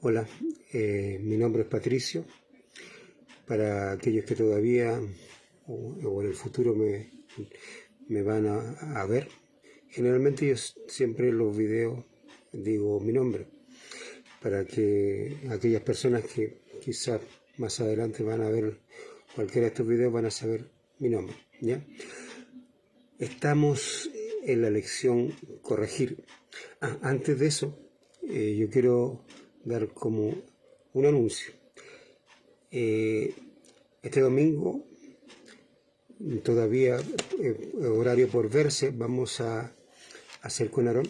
Hola, mi nombre es Patricio. Para aquellos que todavía o en el futuro me van a ver, generalmente yo siempre en los videos digo mi nombre, para que aquellas personas que quizás más adelante van a ver cualquiera de estos videos van a saber mi nombre, ¿ya? Estamos en la lección corregir. Antes de eso, yo quiero dar como un anuncio. Este domingo, todavía horario por verse, vamos a hacer con Aarón,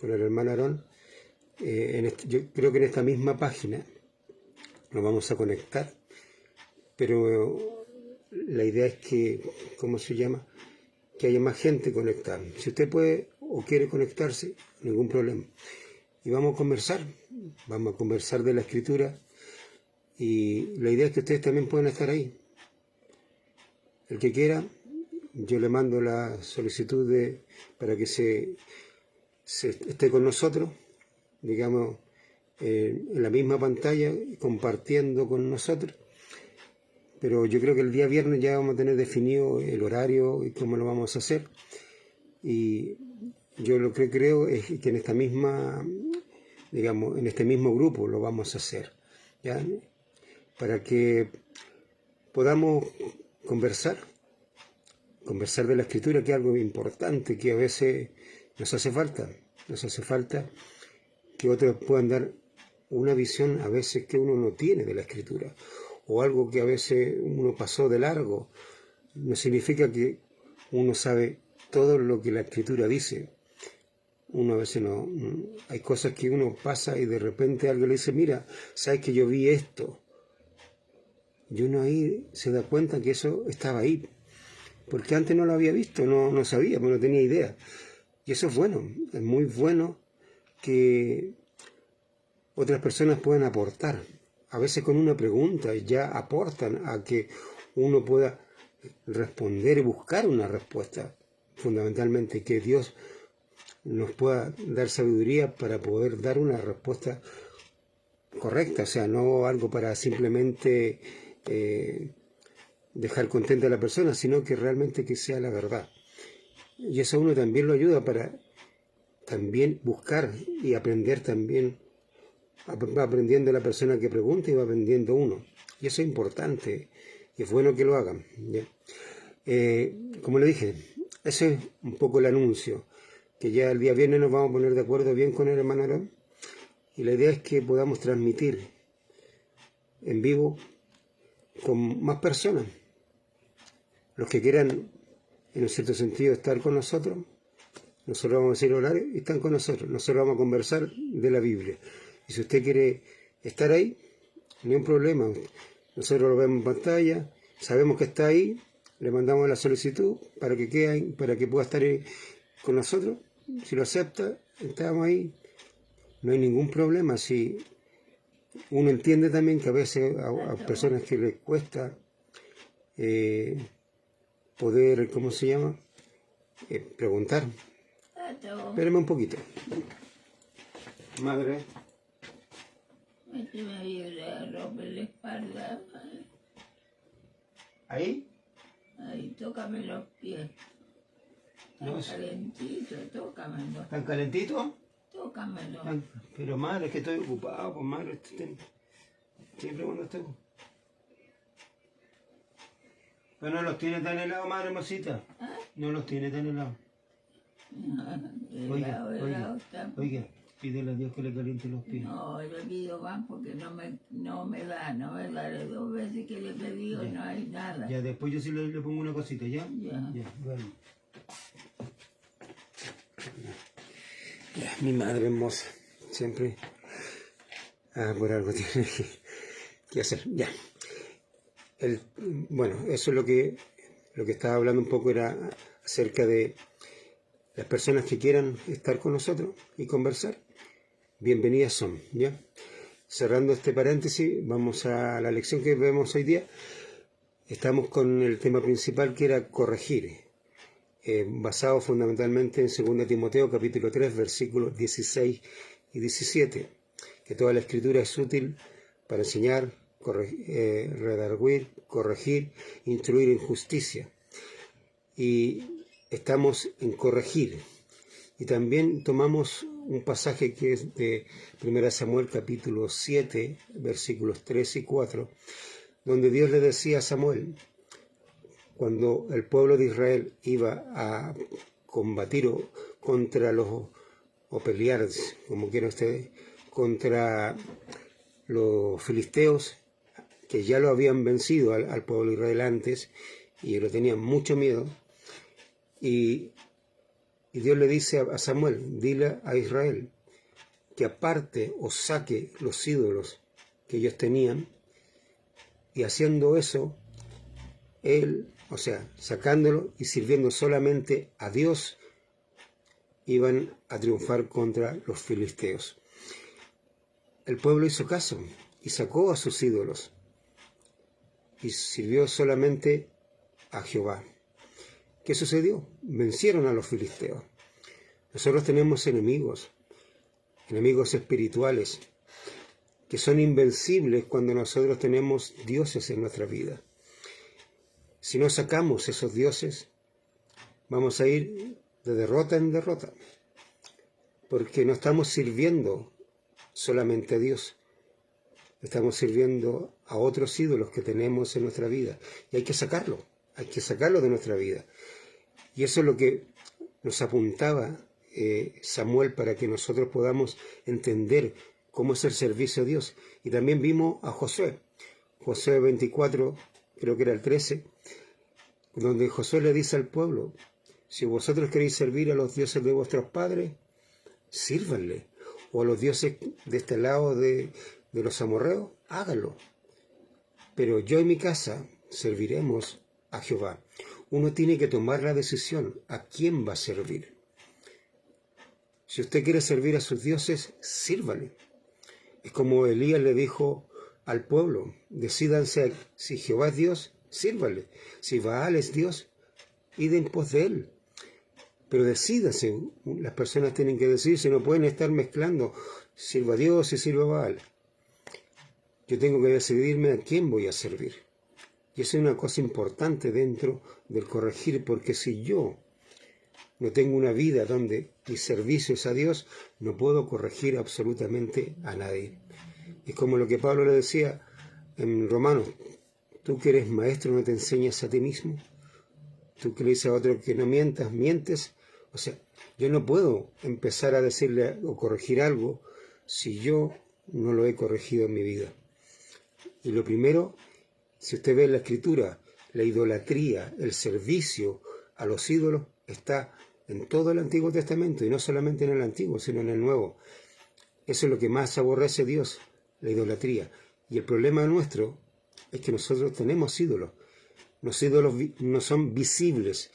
con el hermano Aarón. Yo creo que en esta misma página nos vamos a conectar, pero la idea es que, ¿cómo se llama?, que haya más gente conectada. Si usted puede o quiere conectarse, ningún problema. Y vamos a conversar de la Escritura, y la idea es que ustedes también puedan estar ahí. El que quiera, yo le mando la solicitud para que se esté con nosotros, digamos, en la misma pantalla, compartiendo con nosotros. Pero yo creo que el día viernes ya vamos a tener definido el horario y cómo lo vamos a hacer. Y yo lo que creo es que en esta misma, digamos, en este mismo grupo lo vamos a hacer, ¿ya? Para que podamos conversar de la Escritura, que es algo importante, que a veces nos hace falta que otros puedan dar una visión a veces que uno no tiene de la Escritura, o algo que a veces uno pasó de largo. No significa que uno sabe todo lo que la Escritura dice. Uno a veces no, hay cosas que uno pasa y de repente alguien le dice, mira, sabes que yo vi esto, y uno ahí se da cuenta que eso estaba ahí, porque antes no lo había visto, no sabía, no tenía idea. Y eso es bueno, es muy bueno que otras personas puedan aportar. A veces con una pregunta ya aportan a que uno pueda responder y buscar una respuesta. Fundamentalmente que Dios nos pueda dar sabiduría para poder dar una respuesta correcta, o sea, no algo para simplemente dejar contenta a la persona, sino que realmente que sea la verdad. Y eso a uno también lo ayuda para también buscar y aprender también. Va aprendiendo la persona que pregunta y va aprendiendo uno. Y eso es importante y es bueno que lo hagan, ¿ya? Como le dije, ese es un poco el anuncio, que ya el día viernes nos vamos a poner de acuerdo bien con el hermano Aarón, y la idea es que podamos transmitir en vivo con más personas. Los que quieran, en un cierto sentido, estar con nosotros vamos a decir horario y están con nosotros. Nosotros vamos a conversar de la Biblia. Y si usted quiere estar ahí, no hay un problema. Nosotros lo vemos en pantalla, sabemos que está ahí, le mandamos la solicitud para que pueda estar ahí con nosotros. Si lo acepta, estamos ahí. No hay ningún problema. Si uno entiende también que a veces a personas que les cuesta poder, ¿cómo se llama?, preguntar. Espérame un poquito. Madre. Me vibra, rompe la espalda. ¿Ahí? Ahí, tócame los pies. No, Están calentitos, tócamelo. ¿Están calentitos? Tócamelo. Pero madre, es que estoy ocupado, pues madre, siempre cuando estoy. Pero no los tiene tan helados, madre hermosita. ¿Ah? No los tiene tan helados. Oiga, pídele a Dios que le caliente los pies. No, le pido más porque no me da. De 2 veces que le he pedido no hay nada. Ya, después yo sí le pongo una cosita, ¿ya? Ya. Bueno. Ya, mi madre hermosa, siempre por algo tiene que hacer. Ya. Bueno, eso es lo que estaba hablando un poco, era acerca de las personas que quieran estar con nosotros y conversar. Bienvenidas son, ¿ya? Cerrando este paréntesis, vamos a la lección que vemos hoy día. Estamos con el tema principal, que era corregir, basado fundamentalmente en 2 Timoteo capítulo 3, versículos 16 y 17, que toda la Escritura es útil para enseñar, redarguir, corregir, instruir en justicia. Y estamos en corregir. Y también tomamos un pasaje que es de 1 Samuel capítulo 7, versículos 3 y 4, donde Dios le decía a Samuel, cuando el pueblo de Israel iba a combatir contra los, o pelear, como quieran ustedes, contra los filisteos, que ya lo habían vencido al pueblo de Israel antes, y lo tenían mucho miedo, y Dios le dice a Samuel, dile a Israel que aparte o saque los ídolos que ellos tenían, y haciendo eso, él, o sea, sacándolo y sirviendo solamente a Dios, iban a triunfar contra los filisteos. El pueblo hizo caso y sacó a sus ídolos y sirvió solamente a Jehová. ¿Qué sucedió? Vencieron a los filisteos. Nosotros tenemos enemigos espirituales, que son invencibles cuando nosotros tenemos dioses en nuestra vida. Si no sacamos esos dioses, vamos a ir de derrota en derrota, porque no estamos sirviendo solamente a Dios, estamos sirviendo a otros ídolos que tenemos en nuestra vida, y hay que sacarlo de nuestra vida. Y eso es lo que nos apuntaba Samuel, para que nosotros podamos entender cómo es el servicio a Dios. Y también vimos a Josué 24, creo que era el 13, donde Josué le dice al pueblo, si vosotros queréis servir a los dioses de vuestros padres, sírvanle, o a los dioses de este lado de los amorreos, háganlo. Pero yo y mi casa serviremos a Jehová. Uno tiene que tomar la decisión a quién va a servir. Si usted quiere servir a sus dioses, sírvale. Es como Elías le dijo al pueblo, decídanse, si Jehová es Dios, sírvale. Si Baal es Dios, id en pos de él. Pero decídase, las personas tienen que decidirse, no pueden estar mezclando, sirva a Dios y sirva a Baal. Yo tengo que decidirme a quién voy a servir. Y eso es una cosa importante dentro del corregir, porque si yo no tengo una vida donde mi servicio es a Dios, no puedo corregir absolutamente a nadie. Es como lo que Pablo le decía en Romanos, tú que eres maestro, ¿no te enseñas a ti mismo? Tú que le dices a otro que no mientas, mientes. O sea, yo no puedo empezar a decirle o corregir algo si yo no lo he corregido en mi vida. Y lo primero, si usted ve en la Escritura, la idolatría, el servicio a los ídolos está en todo el Antiguo Testamento, y no solamente en el Antiguo, sino en el Nuevo. Eso es lo que más aborrece Dios, la idolatría. Y el problema nuestro es que nosotros tenemos ídolos. Los ídolos no son visibles,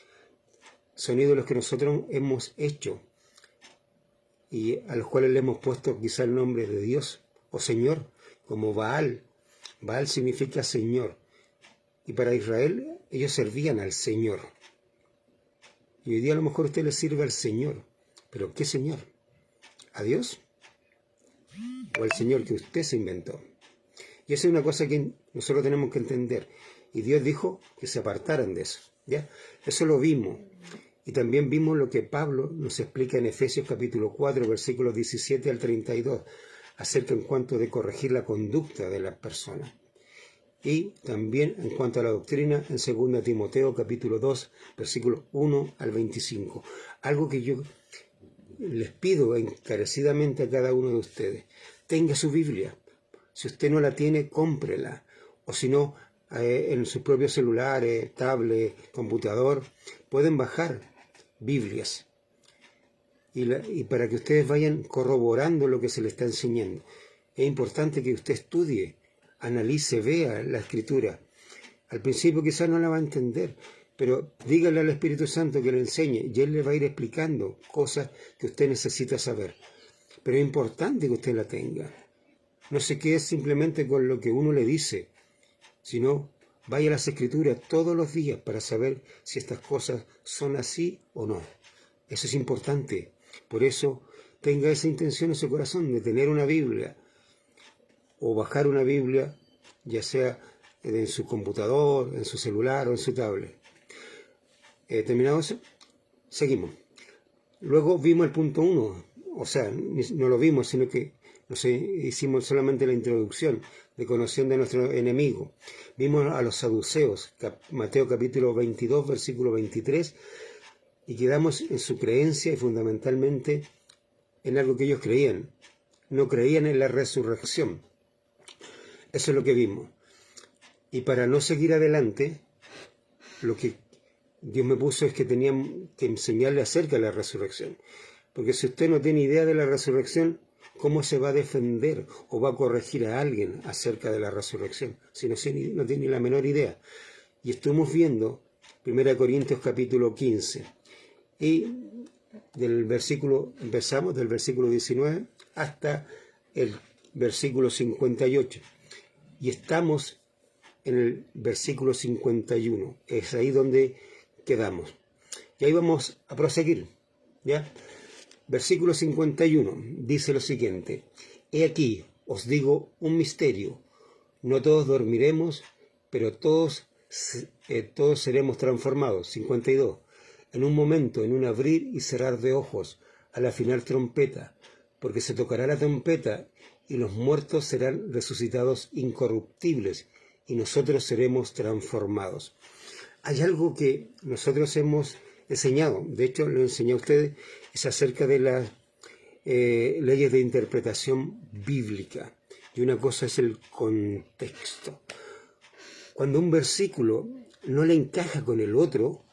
son ídolos que nosotros hemos hecho y a los cuales le hemos puesto quizá el nombre de Dios o Señor, como Baal. Baal significa Señor. Y para Israel ellos servían al Señor. Y hoy día a lo mejor usted le sirve al Señor. ¿Pero qué Señor? ¿A Dios? ¿O al Señor que usted se inventó? Y esa es una cosa que nosotros tenemos que entender. Y Dios dijo que se apartaran de eso. ¿Ya? Eso lo vimos. Y también vimos lo que Pablo nos explica en Efesios capítulo 4, versículos 17 al 32, acerca en cuanto de corregir la conducta de las personas. Y también en cuanto a la doctrina en 2 Timoteo capítulo 2, versículos 1 al 25. Algo que yo les pido encarecidamente a cada uno de ustedes. Tenga su Biblia. Si usted no la tiene, cómprela. O si no, en sus propios celulares, tablet, computador, pueden bajar Biblias. Y para que ustedes vayan corroborando lo que se les está enseñando. Es importante que usted estudie, analice, vea la Escritura. Al principio quizás no la va a entender, pero dígale al Espíritu Santo que le enseñe y Él le va a ir explicando cosas que usted necesita saber. Pero es importante que usted la tenga. No se quede simplemente con lo que uno le dice, sino vaya a las Escrituras todos los días para saber si estas cosas son así o no. Eso es importante. Por eso tenga esa intención en su corazón de tener una Biblia o bajar una Biblia, ya sea en su computador, en su celular o en su tablet. ¿Terminado eso? Seguimos. Luego vimos el punto 1, o sea, no lo vimos, sino que hicimos solamente la introducción de conocer de nuestro enemigo. Vimos a los saduceos, Mateo capítulo 22, versículo 23, y quedamos en su creencia y fundamentalmente en algo que ellos creían. No creían en la resurrección. Eso es lo que vimos. Y para no seguir adelante, lo que Dios me puso es que tenían que enseñarle acerca de la resurrección. Porque si usted no tiene idea de la resurrección, ¿cómo se va a defender o va a corregir a alguien acerca de la resurrección? Si no tiene ni la menor idea. Y estuvimos viendo 1 Corintios capítulo 15. Y empezamos del versículo 19 hasta el versículo 58. Y estamos en el versículo 51. Es ahí donde quedamos. Y ahí vamos a proseguir, ¿ya? Versículo 51 dice lo siguiente: He aquí, os digo un misterio, no todos dormiremos, pero todos seremos transformados. 52. En un momento, en un abrir y cerrar de ojos, a la final trompeta, porque se tocará la trompeta y los muertos serán resucitados incorruptibles y nosotros seremos transformados. Hay algo que nosotros hemos enseñado, de hecho lo enseñé a ustedes, es acerca de las leyes de interpretación bíblica. Y una cosa es el contexto. Cuando un versículo no le encaja con el otro,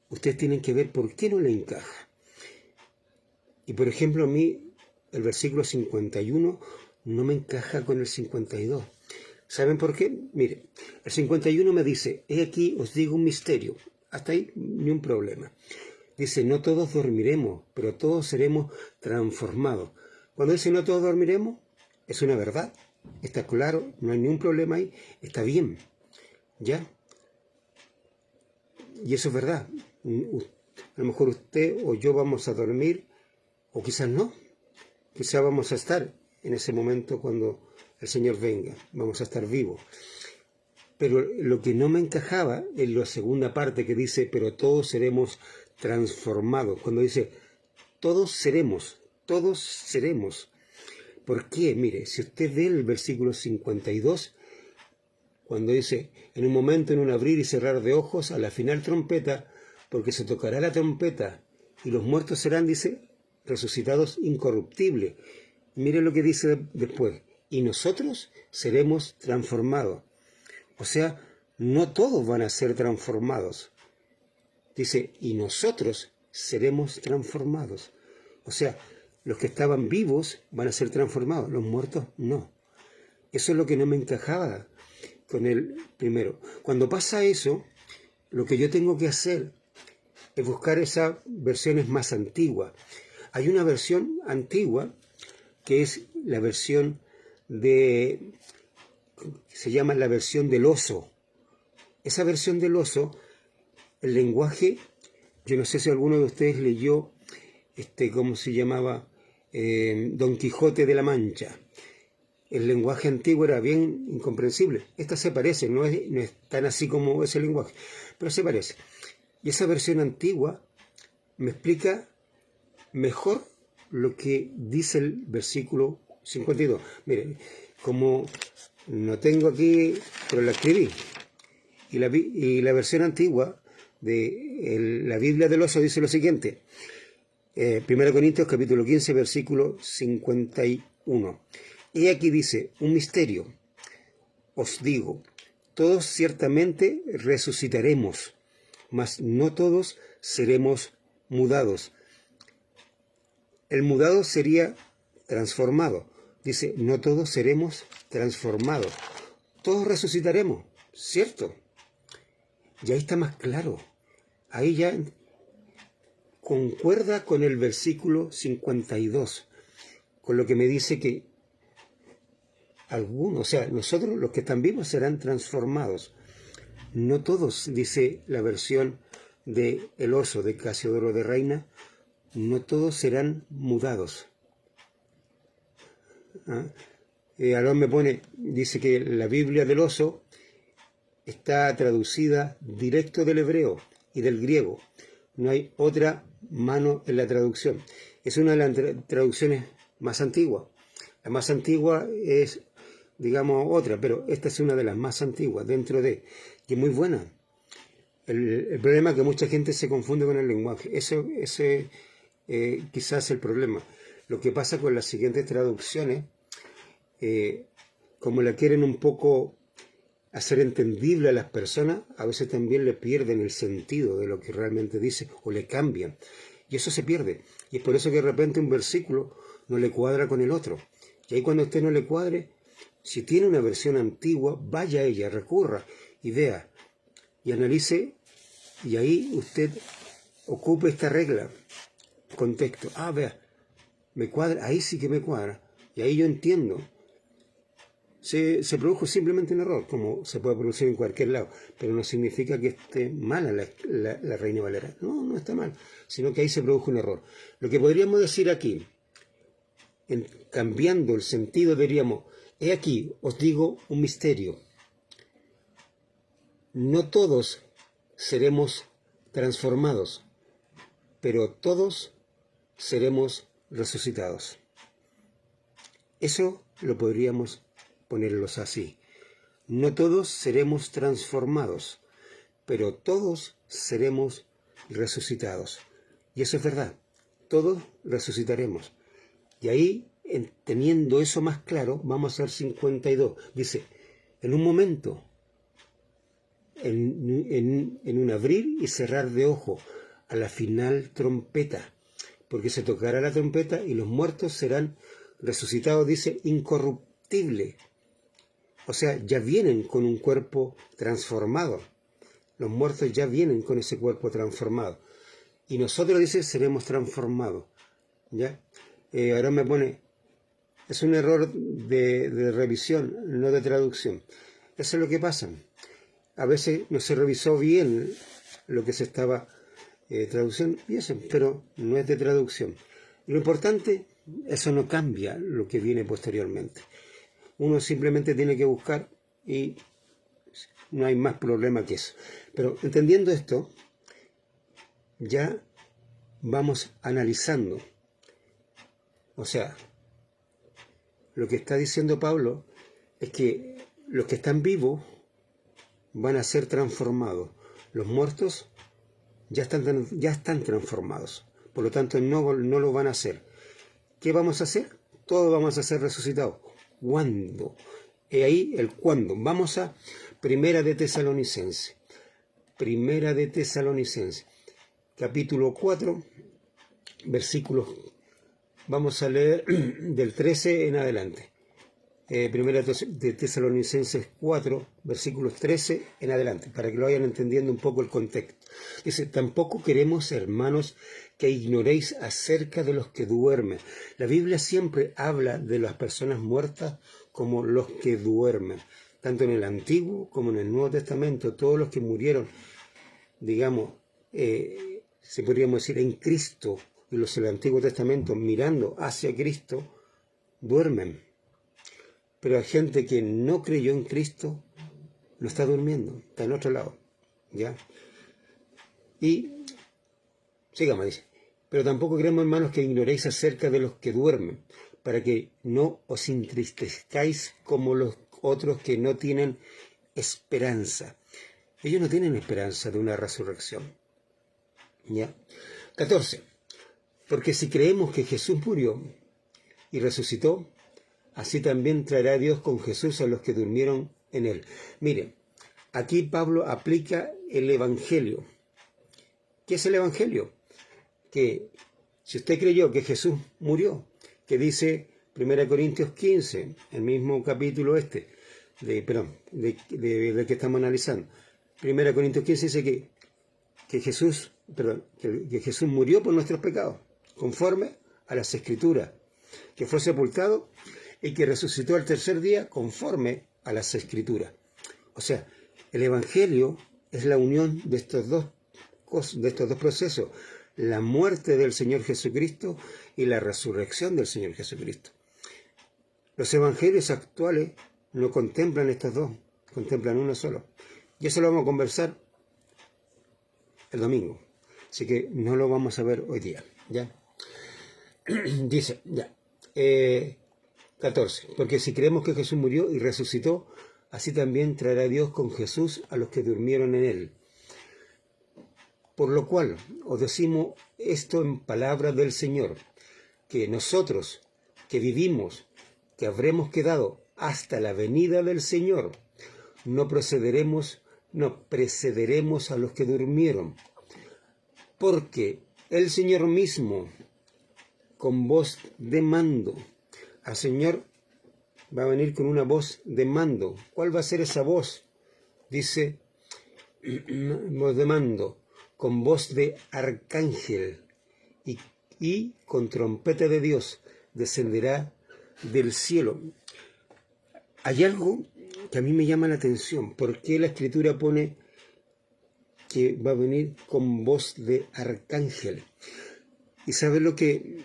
ustedes tienen que ver por qué no le encaja. Y por ejemplo, a mí el versículo 51 no me encaja con el 52. ¿Saben por qué? Mire, el 51 me dice: he aquí os digo un misterio. Hasta ahí ni un problema. Dice: no todos dormiremos, pero todos seremos transformados. Cuando dice no todos dormiremos, es una verdad. Está claro, no hay ningún problema ahí, está bien. ¿Ya? Y eso es verdad. A lo mejor usted o yo vamos a dormir, o quizás no. Quizás vamos a estar en ese momento cuando el Señor venga, vamos a estar vivos. Pero lo que no me encajaba en la segunda parte que dice: pero todos seremos transformados. Cuando dice todos seremos. ¿Por qué? Mire, si usted ve el versículo 52, cuando dice: en un momento, en un abrir y cerrar de ojos, a la final trompeta, porque se tocará la trompeta y los muertos serán, dice, resucitados incorruptibles. Mire lo que dice después: y nosotros seremos transformados. O sea, no todos van a ser transformados. Dice: y nosotros seremos transformados. O sea, los que estaban vivos van a ser transformados, los muertos no. Eso es lo que no me encajaba con el primero. Cuando pasa eso, lo que yo tengo que hacer es buscar esas versiones más antiguas. Hay una versión antigua que es la versión se llama la versión del oso. Esa versión del oso, el lenguaje, yo no sé si alguno de ustedes leyó, ¿cómo se llamaba? Don Quijote de la Mancha. El lenguaje antiguo era bien incomprensible. Esta se parece, no es tan así como ese lenguaje, pero se parece. Y esa versión antigua me explica mejor lo que dice el versículo 52. Miren, como no tengo aquí, pero la escribí. Y la versión antigua de la Biblia del oso dice lo siguiente. 1 Corintios capítulo 15, versículo 51. Y aquí dice: un misterio. Os digo, todos ciertamente resucitaremos, mas no todos seremos mudados. El mudado sería transformado. Dice: no todos seremos transformados. Todos resucitaremos, ¿cierto? Y ahí está más claro. Ahí ya concuerda con el versículo 52, con lo que me dice que algunos, o sea, nosotros los que están vivos serán transformados. No todos, dice la versión de El oso de Casiodoro de Reina, no todos serán mudados. ¿Ah? Aarón me dice que la Biblia del oso está traducida directo del hebreo y del griego. No hay otra mano en la traducción. Es una de las traducciones más antiguas. La más antigua es, digamos, otra, pero esta es una de las más antiguas dentro de, y es muy buena. El problema es que mucha gente se confunde con el lenguaje. Ese quizás es el problema. Lo que pasa con las siguientes traducciones, como la quieren un poco hacer entendible a las personas, a veces también le pierden el sentido de lo que realmente dice o le cambian. Y eso se pierde. Y es por eso que de repente un versículo no le cuadra con el otro. Y ahí cuando a usted no le cuadre, si tiene una versión antigua, vaya a ella, recurra y vea y analice, y ahí usted ocupe esta regla, contexto. Vea, me cuadra, ahí sí que me cuadra. Y ahí yo entiendo. Se produjo simplemente un error, como se puede producir en cualquier lado, pero no significa que esté mala la Reina Valera. No, no está mal, sino que ahí se produjo un error. Lo que podríamos decir aquí, cambiando el sentido, diríamos, he aquí, os digo un misterio. No todos seremos transformados, pero todos seremos resucitados. Eso lo podríamos ponerlos así. No todos seremos transformados, pero todos seremos resucitados. Y eso es verdad, todos resucitaremos. Y ahí, teniendo eso más claro, vamos a ver 52. Dice, en un momento, en un abrir y cerrar de ojo, a la final trompeta, porque se tocará la trompeta y los muertos serán resucitados, dice, incorruptible. O sea, ya vienen con un cuerpo transformado. Los muertos ya vienen con ese cuerpo transformado. Y nosotros, dice, seremos transformados. ¿Ya? Ahora me pone, es un error de revisión, no de traducción. Eso es lo que pasa. A veces no se revisó bien lo que se estaba traduciendo, y eso, pero no es de traducción. Y lo importante, eso no cambia lo que viene posteriormente. Uno simplemente tiene que buscar y no hay más problema que eso. Pero entendiendo esto, ya vamos analizando. O sea, lo que está diciendo Pablo es que los que están vivos van a ser transformados. Los muertos ya están transformados. Por lo tanto, no lo van a hacer. ¿Qué vamos a hacer? Todos vamos a ser resucitados. ¿Cuándo? Y ahí el cuándo. Vamos a Primera de Tesalonicenses. Primera de Tesalonicenses. Capítulo 4, versículos. Vamos a leer del 13 en adelante. Primera de Tesalonicenses 4, versículos 13 en adelante, para que lo vayan entendiendo un poco el contexto. Dice, tampoco queremos, hermanos, que ignoréis acerca de los que duermen. La Biblia siempre habla de las personas muertas como los que duermen, tanto en el Antiguo como en el Nuevo Testamento. Todos los que murieron, digamos, se podríamos decir en Cristo, y los del Antiguo Testamento mirando hacia Cristo, duermen. Pero hay gente que no creyó en Cristo, no está durmiendo, está en otro lado, ¿ya? Y, sigamos, dice, pero tampoco queremos, hermanos, que ignoréis acerca de los que duermen, para que no os entristezcáis como los otros que no tienen esperanza. Ellos no tienen esperanza de una resurrección, ¿ya? 14. Porque si creemos que Jesús murió y resucitó, así también traerá Dios con Jesús a los que durmieron en él. Miren, aquí Pablo aplica el Evangelio. ¿Qué es el Evangelio? Que si usted creyó que Jesús murió, que dice 1 Corintios 15, el mismo capítulo de que estamos analizando. 1 Corintios 15 dice que Jesús murió por nuestros pecados, conforme a las Escrituras, que fue sepultado y que resucitó al tercer día conforme a las Escrituras. O sea, el Evangelio es la unión de estos dos procesos, la muerte del Señor Jesucristo y la resurrección del Señor Jesucristo. Los evangelios actuales no contemplan estos dos, contemplan uno solo. Y eso lo vamos a conversar el domingo. Así que no lo vamos a ver hoy día. ¿Ya? Dice, ya. 14. Porque si creemos que Jesús murió y resucitó, así también traerá Dios con Jesús a los que durmieron en él. Por lo cual os decimos esto en palabra del Señor, que nosotros que vivimos, que habremos quedado hasta la venida del Señor, no precederemos a los que durmieron. Porque el Señor mismo, con voz de mando, al Señor va a venir con una voz de mando. ¿Cuál va a ser esa voz? Dice, voz de mando, con voz de arcángel y con trompeta de Dios descenderá del cielo. Hay algo que a mí me llama la atención. ¿Por qué la Escritura pone que va a venir con voz de arcángel? Y ¿sabes lo que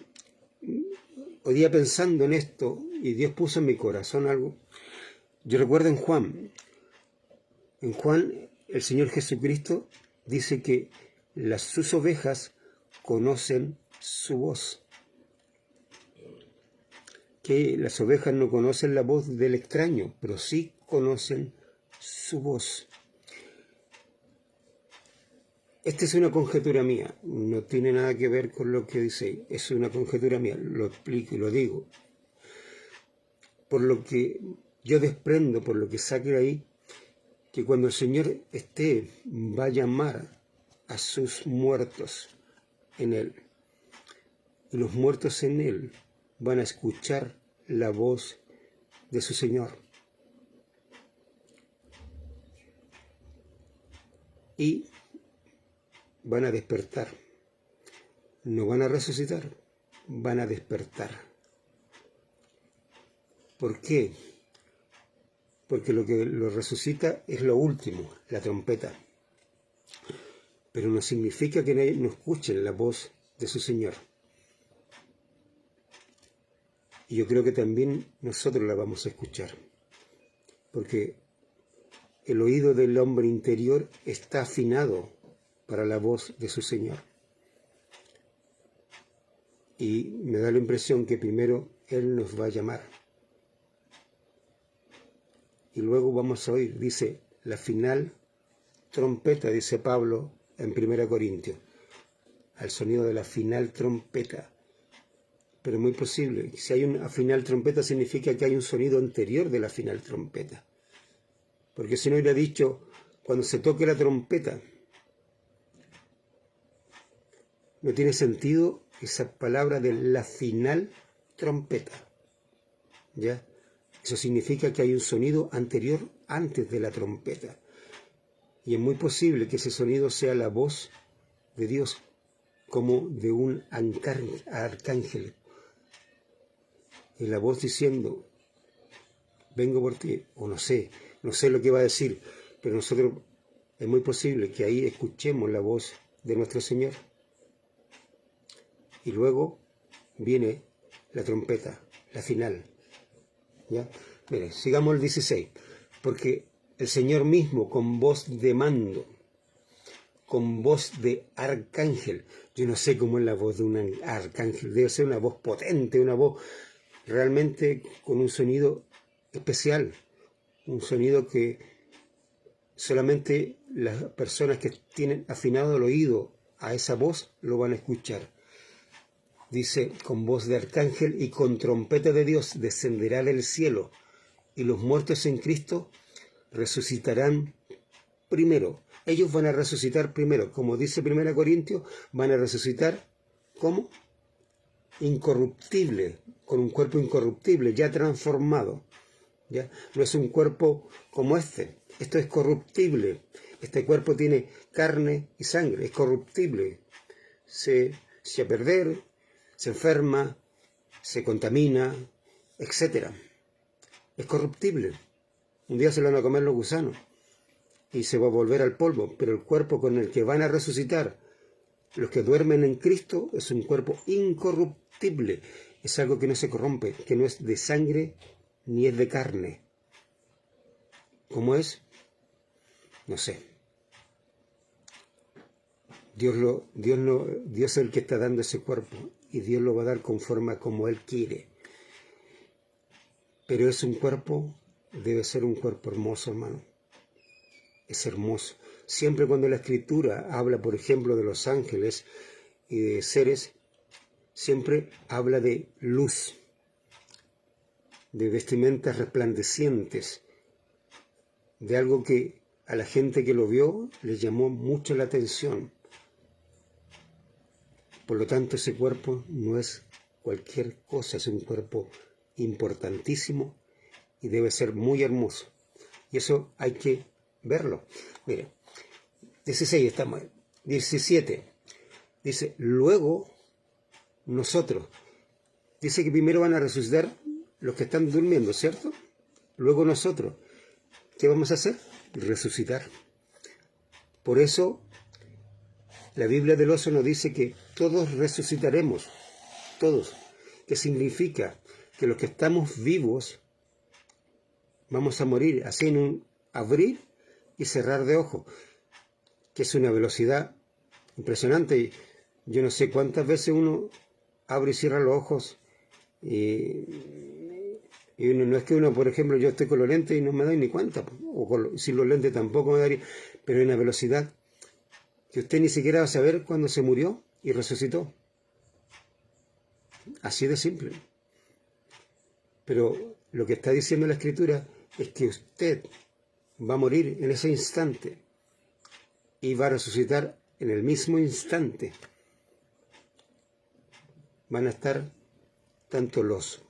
hoy día pensando en esto, y Dios puso en mi corazón algo? Yo recuerdo en Juan el Señor Jesucristo dice que sus ovejas conocen su voz. Que las ovejas no conocen la voz del extraño, pero sí conocen su voz. Esta es una conjetura mía, no tiene nada que ver con lo que dice, es una conjetura mía, lo explico y lo digo. Por lo que yo desprendo, por lo que saque de ahí, que cuando el Señor va a llamar a sus muertos en Él, y los muertos en Él van a escuchar la voz de su Señor. Y van a despertar. No van a resucitar, van a despertar. ¿Por qué? Porque lo que lo resucita es lo último, la trompeta. Pero no significa que no escuchen la voz de su Señor. Y yo creo que también nosotros la vamos a escuchar. Porque el oído del hombre interior está afinado para la voz de su Señor. Y me da la impresión que primero Él nos va a llamar. Y luego vamos a oír, dice, la final trompeta, dice Pablo en 1 Corintios, al sonido de la final trompeta. Pero muy posible, si hay una final trompeta significa que hay un sonido anterior de la final trompeta. Porque si no hubiera dicho, cuando se toque la trompeta, no tiene sentido esa palabra de la final trompeta. ¿Ya? Eso significa que hay un sonido anterior antes de la trompeta. Y es muy posible que ese sonido sea la voz de Dios, como de un arcángel. Y la voz diciendo, vengo por ti, o no sé lo que va a decir, pero nosotros es muy posible que ahí escuchemos la voz de nuestro Señor. Y luego viene la trompeta, la final. ¿Ya? Mire, sigamos el 16. Porque el Señor mismo con voz de mando, con voz de arcángel. Yo no sé cómo es la voz de un arcángel. Debe ser una voz potente, una voz realmente con un sonido especial. Un sonido que solamente las personas que tienen afinado el oído a esa voz lo van a escuchar. Dice, con voz de arcángel y con trompeta de Dios descenderá del cielo, y los muertos en Cristo resucitarán primero. Ellos van a resucitar primero, como dice 1 Corintios, van a resucitar como incorruptible, con un cuerpo incorruptible, ya transformado. ¿Ya? No es un cuerpo como este, esto es corruptible. Este cuerpo tiene carne y sangre, es corruptible, se echa a perder, se enferma, se contamina, etc. Es corruptible. Un día se lo van a comer los gusanos y se va a volver al polvo, pero el cuerpo con el que van a resucitar los que duermen en Cristo es un cuerpo incorruptible. Es algo que no se corrompe, que no es de sangre ni es de carne. ¿Cómo es? No sé. Dios es el que está dando ese cuerpo y Dios lo va a dar conforme a como Él quiere. Pero es un cuerpo, debe ser un cuerpo hermoso, hermano. Es hermoso. Siempre cuando la Escritura habla, por ejemplo, de los ángeles y de seres, siempre habla de luz, de vestimentas resplandecientes, de algo que a la gente que lo vio le llamó mucho la atención. Por lo tanto, ese cuerpo no es cualquier cosa, es un cuerpo importantísimo y debe ser muy hermoso. Y eso hay que verlo. Mire, 16 estamos. 17. Dice, luego nosotros. Dice que primero van a resucitar los que están durmiendo, ¿cierto? Luego nosotros. ¿Qué vamos a hacer? Resucitar. Por eso la Biblia del Oso nos dice que todos resucitaremos. Todos. ¿Qué significa? Que los que estamos vivos vamos a morir así en un abrir y cerrar de ojos, que es una velocidad impresionante. Yo no sé cuántas veces uno abre y cierra los ojos y uno, no es que uno, por ejemplo, yo estoy con los lentes y no me doy ni cuenta, o sin los lentes tampoco me daría, pero hay una velocidad que usted ni siquiera va a saber cuándo se murió y resucitó. Así de simple. Pero lo que está diciendo la Escritura es que usted va a morir en ese instante y va a resucitar en el mismo instante. Van a estar tanto los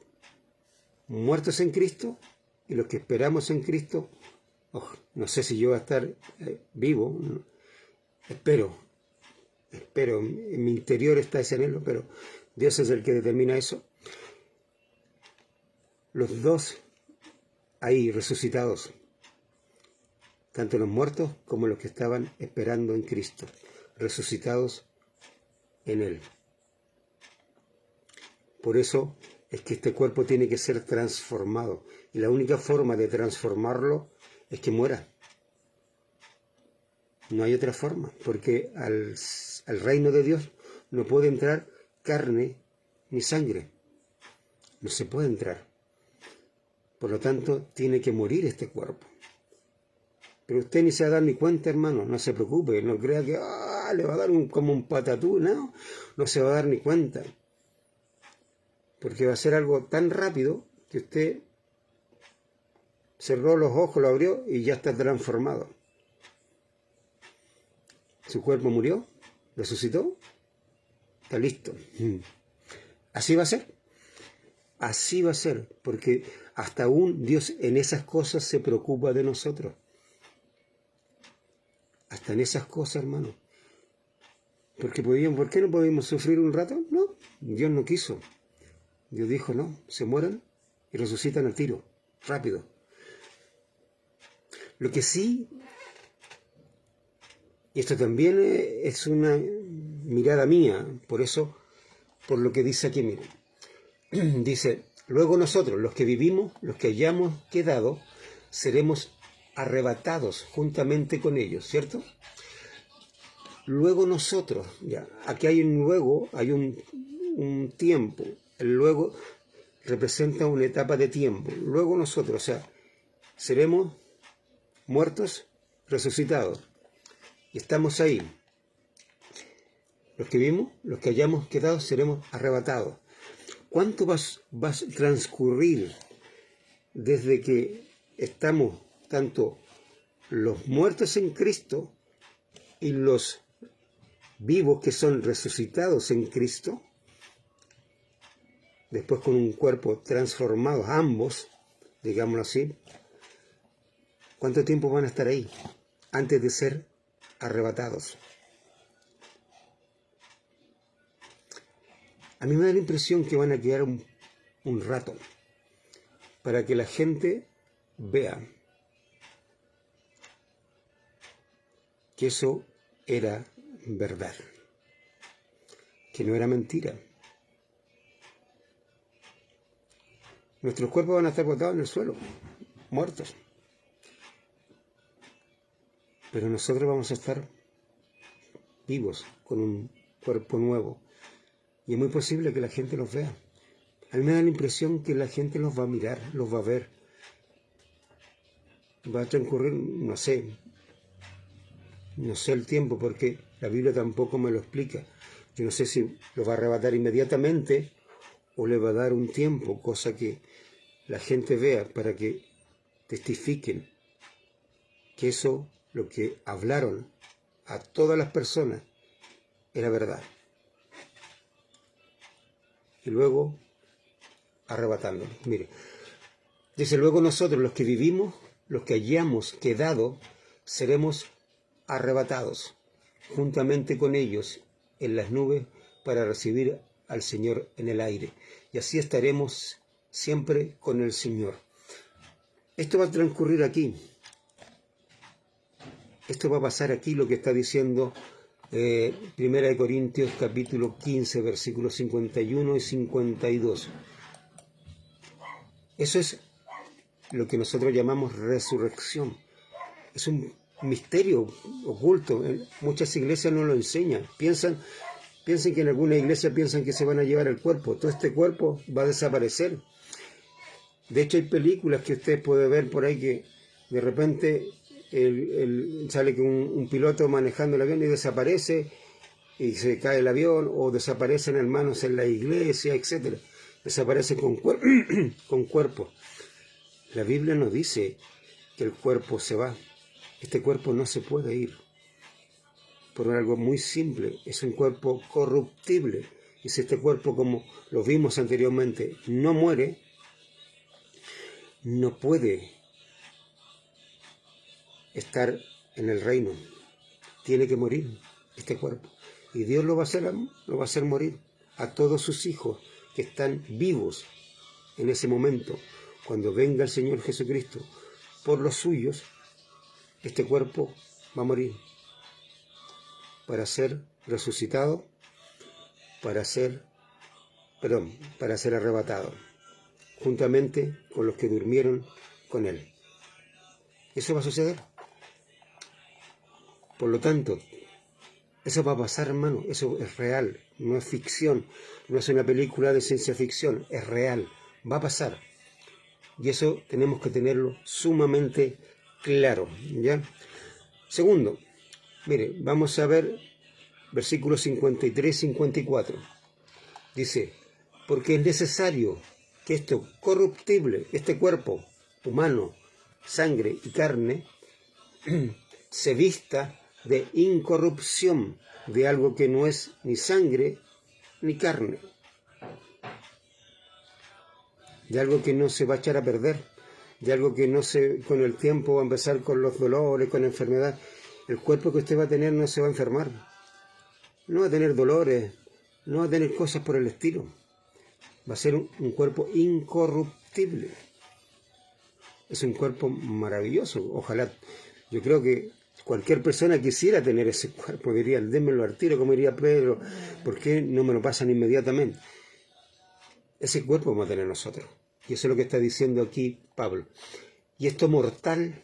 muertos en Cristo y los que esperamos en Cristo. No sé si yo voy a estar vivo, espero, en mi interior está ese anhelo, pero Dios es el que determina eso. Los dos ahí resucitados, tanto los muertos como los que estaban esperando en Cristo, resucitados en Él. Por eso es que este cuerpo tiene que ser transformado, y la única forma de transformarlo es que muera. No hay otra forma, porque al reino de Dios no puede entrar carne ni sangre. No se puede entrar. Por lo tanto, tiene que morir este cuerpo. Pero usted ni se va a dar ni cuenta, hermano. No se preocupe, no crea que le va a dar como un patatú. No se va a dar ni cuenta. Porque va a ser algo tan rápido que usted cerró los ojos, lo abrió y ya está transformado. Su cuerpo murió, resucitó, está listo. Así va a ser. Así va a ser, porque hasta aún Dios en esas cosas se preocupa de nosotros. Hasta en esas cosas, hermano. Porque ¿por qué no podíamos sufrir un rato? No, Dios no quiso. Dios dijo, no, se mueran y resucitan al tiro, rápido. Lo que sí, y esto también es una mirada mía, por lo que dice aquí, miren. Dice, luego nosotros, los que vivimos, los que hayamos quedado, seremos arrebatados juntamente con ellos, ¿cierto? Luego nosotros, ya, aquí hay un luego, hay un tiempo, el luego representa una etapa de tiempo. Luego nosotros, o sea, seremos muertos, resucitados. Y estamos ahí. Los que vimos, los que hayamos quedado, seremos arrebatados. ¿Cuánto va a transcurrir desde que estamos tanto los muertos en Cristo y los vivos que son resucitados en Cristo? Después con un cuerpo transformado, ambos, digámoslo así. ¿Cuánto tiempo van a estar ahí antes de ser arrebatados? A mí me da la impresión que van a quedar un rato para que la gente vea que eso era verdad, que no era mentira. Nuestros cuerpos van a estar botados en el suelo, muertos. Pero nosotros vamos a estar vivos, con un cuerpo nuevo. Y es muy posible que la gente los vea. A mí me da la impresión que la gente los va a mirar, los va a ver. Va a transcurrir, no sé el tiempo, porque la Biblia tampoco me lo explica. Yo no sé si lo va a arrebatar inmediatamente o le va a dar un tiempo, cosa que la gente vea para que testifiquen que eso, lo que hablaron a todas las personas, era verdad. Y luego arrebatándolo. Mire, desde luego nosotros, los que vivimos, los que hayamos quedado, seremos arrebatados juntamente con ellos en las nubes para recibir al Señor en el aire. Y así estaremos siempre con el Señor. Esto va a transcurrir aquí. Esto va a pasar aquí, lo que está diciendo Primera de Corintios capítulo 15, versículos 51 y 52. Eso es lo que nosotros llamamos resurrección. Es un misterio oculto. Muchas iglesias no lo enseñan. Piensan que en alguna iglesia piensan que se van a llevar el cuerpo. Todo este cuerpo va a desaparecer. De hecho, hay películas que usted puede ver por ahí que de repente sale que un piloto manejando el avión y desaparece y se cae el avión, o desaparecen hermanos en la iglesia, etc. Desaparecen con cuerpo. La Biblia nos dice que el cuerpo se va. Este cuerpo no se puede ir. Por algo muy simple, es un cuerpo corruptible. Y si este cuerpo, como lo vimos anteriormente, no muere, no puede estar en el reino. Tiene que morir este cuerpo. Y Dios lo va a hacer morir a todos sus hijos que están vivos en ese momento. Cuando venga el Señor Jesucristo por los suyos, este cuerpo va a morir para ser resucitado, para ser arrebatado, juntamente con los que durmieron con Él. Eso va a suceder. Por lo tanto, eso va a pasar, hermano. Eso es real, no es ficción, no es una película de ciencia ficción, es real, va a pasar. Y eso tenemos que tenerlo sumamente claro, ¿ya? Segundo, mire, vamos a ver versículos 53-54. Dice, porque es necesario que esto corruptible, este cuerpo humano, sangre y carne, se vista de incorrupción, de algo que no es ni sangre ni carne, de algo que no se va a echar a perder, de algo que con el tiempo va a empezar con los dolores, con la enfermedad. El cuerpo que usted va a tener no se va a enfermar, no va a tener dolores, no va a tener cosas por el estilo. Va a ser un cuerpo incorruptible. Es un cuerpo maravilloso. Ojalá, yo creo que cualquier persona quisiera tener ese cuerpo, diría, démelo al tiro, como diría Pedro, ¿por qué no me lo pasan inmediatamente? Ese cuerpo vamos a tener nosotros. Y eso es lo que está diciendo aquí Pablo. Y esto mortal,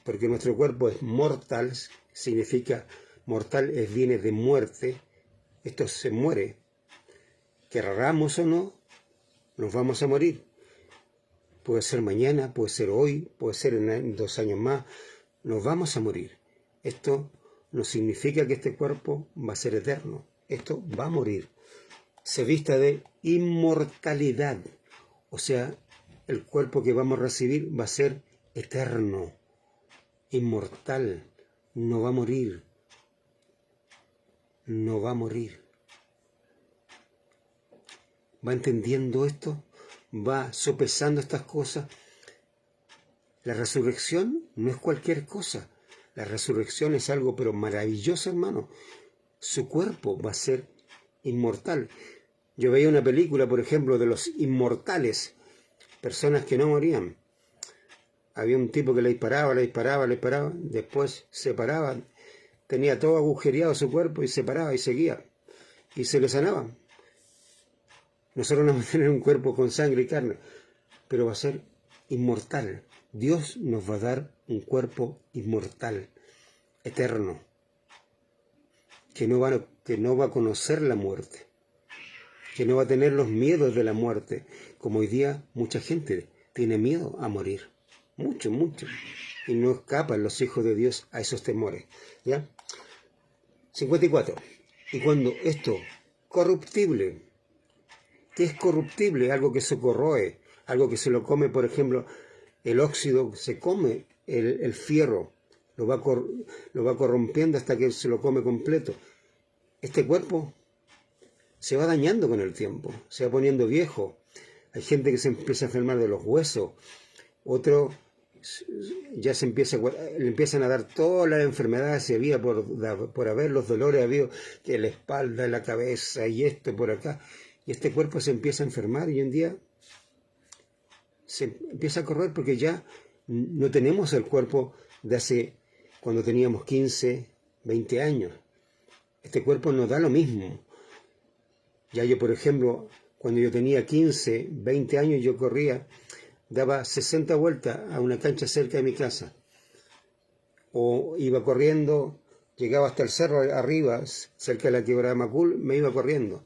porque nuestro cuerpo es mortal, significa mortal, viene de muerte. Esto se muere. Querramos o no, nos vamos a morir. Puede ser mañana, puede ser hoy, puede ser en 2 años más. Nos vamos a morir. Esto no significa que este cuerpo va a ser eterno. Esto va a morir. Se vista de inmortalidad. O sea, el cuerpo que vamos a recibir va a ser eterno, inmortal. No va a morir. No va a morir. ¿Va entendiendo esto? ¿Va sopesando estas cosas? La resurrección no es cualquier cosa. La resurrección es algo pero maravilloso, hermano. Su cuerpo va a ser inmortal. Yo veía una película, por ejemplo, de los inmortales, personas que no morían. Había un tipo que le disparaba, después se paraba, tenía todo agujereado su cuerpo y se paraba y seguía, y se le sanaba. Nosotros no vamos a tener un cuerpo con sangre y carne. pero va a ser inmortal. Dios nos va a dar un cuerpo inmortal, eterno, que no va a conocer la muerte, que no va a tener los miedos de la muerte, como hoy día mucha gente tiene miedo a morir, mucho, mucho, y no escapan los hijos de Dios a esos temores. ¿Ya? 54. Y cuando esto corruptible, ¿qué es corruptible? Algo que se corroe, algo que se lo come, por ejemplo, el óxido, se come el fierro, lo va corrompiendo hasta que se lo come completo. Este cuerpo se va dañando con el tiempo, se va poniendo viejo. Hay gente que se empieza a enfermar de los huesos, otro ya le empiezan a dar todas las enfermedades que había por haber los dolores, había que la espalda, la cabeza y esto por acá. Y este cuerpo se empieza a enfermar y un día se empieza a correr porque ya no tenemos el cuerpo de hace cuando teníamos 15, 20 años. Este cuerpo nos da lo mismo. Ya yo, por ejemplo, cuando yo tenía 15, 20 años, yo corría, daba 60 vueltas a una cancha cerca de mi casa. O iba corriendo, llegaba hasta el cerro arriba, cerca de la quebrada Macul, me iba corriendo.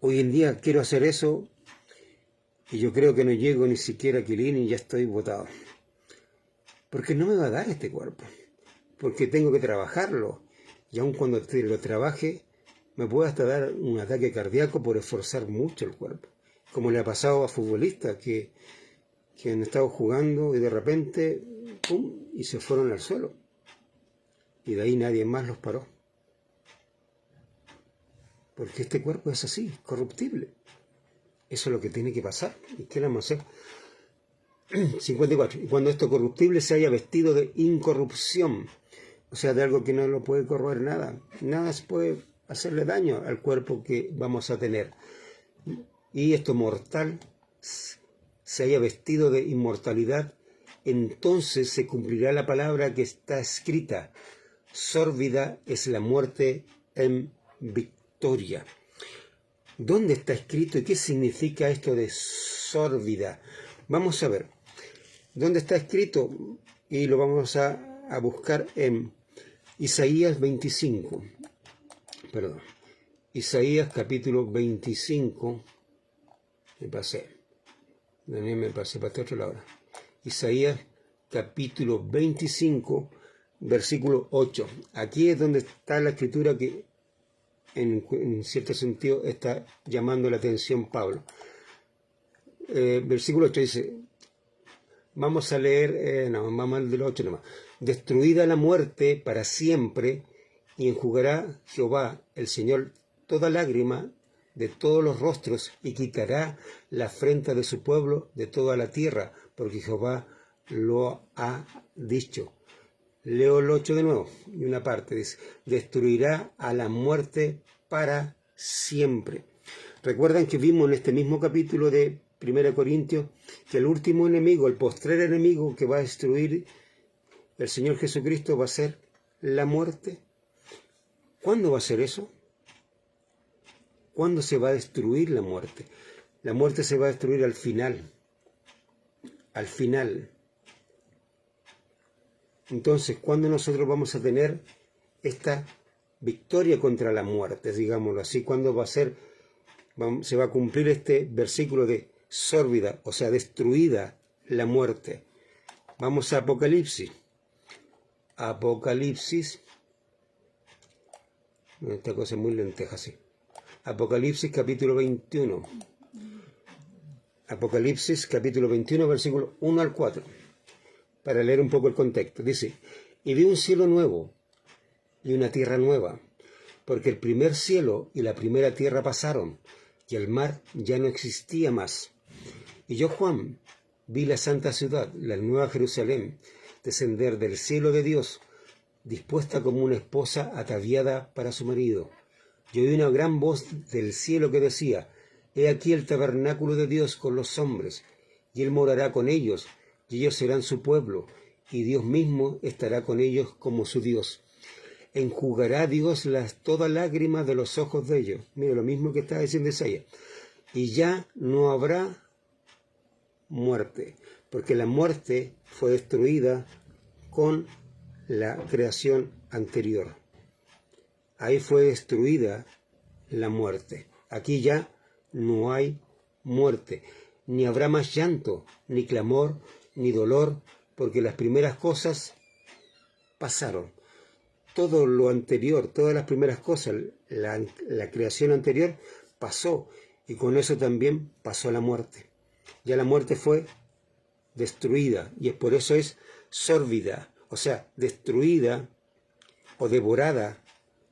Hoy en día quiero hacer eso y yo creo que no llego ni siquiera a Quilín y ya estoy botado. Porque no me va a dar este cuerpo. Porque tengo que trabajarlo. Y aun cuando lo trabaje, me puede hasta dar un ataque cardíaco por esforzar mucho el cuerpo. Como le ha pasado a futbolistas que han estado jugando y de repente, ¡pum!, y se fueron al suelo. Y de ahí nadie más los paró. Porque este cuerpo es así, corruptible. Eso es lo que tiene que pasar. ¿Y qué le vamos a hacer? 54. Y cuando esto corruptible se haya vestido de incorrupción, o sea, de algo que no lo puede corroer nada. Nada puede hacerle daño al cuerpo que vamos a tener. Y esto mortal se haya vestido de inmortalidad, entonces se cumplirá la palabra que está escrita: sórbida es la muerte en victoria. ¿Dónde está escrito y qué significa esto de sórbida? Vamos a ver. ¿Dónde está escrito? Y lo vamos a buscar en Isaías 25. Perdón. Isaías capítulo 25. Me pasé para este otro lado. Isaías capítulo 25, versículo 8. Aquí es donde está la escritura que en cierto sentido está llamando la atención Pablo. Versículo 8 dice, vamos a leer, vamos al del 8 nomás. Destruida la muerte para siempre, y enjugará Jehová, el Señor, toda lágrima de todos los rostros, y quitará la afrenta de su pueblo de toda la tierra, porque Jehová lo ha dicho. Leo el 8 de nuevo, y una parte dice, destruirá a la muerte para siempre. Recuerdan que vimos en este mismo capítulo de 1 Corintios que el último enemigo, el postrer enemigo que va a destruir el Señor Jesucristo va a ser la muerte. ¿Cuándo va a ser eso? ¿Cuándo se va a destruir la muerte? La muerte se va a destruir al final. Al final. Entonces, ¿cuándo nosotros vamos a tener esta victoria contra la muerte, digámoslo así? ¿Cuándo va a ser, se va a cumplir este versículo de sórbida, o sea, destruida la muerte? Vamos a Apocalipsis. Apocalipsis. Esta cosa es muy lenteja, sí. Apocalipsis capítulo 21. Apocalipsis capítulo 21, versículo 1 al 4. Para leer un poco el contexto. Dice, y vi un cielo nuevo y una tierra nueva, porque el primer cielo y la primera tierra pasaron, y el mar ya no existía más. Y yo, Juan, vi la santa ciudad, la nueva Jerusalén, descender del cielo de Dios, dispuesta como una esposa ataviada para su marido. Yo oí una gran voz del cielo que decía, he aquí el tabernáculo de Dios con los hombres, y él morará con ellos, y ellos serán su pueblo, y Dios mismo estará con ellos como su Dios. Enjugará Dios toda lágrima de los ojos de ellos. Mira, lo mismo que está diciendo Isaías. Y ya no habrá muerte, porque la muerte fue destruida con la creación anterior. Ahí fue destruida la muerte. Aquí ya no hay muerte, ni habrá más llanto, ni clamor, ni dolor, porque las primeras cosas pasaron. Todo lo anterior, todas las primeras cosas, la creación anterior pasó, y con eso también pasó la muerte. Ya la muerte fue destruida, y es por eso es sórbida, o sea, destruida o devorada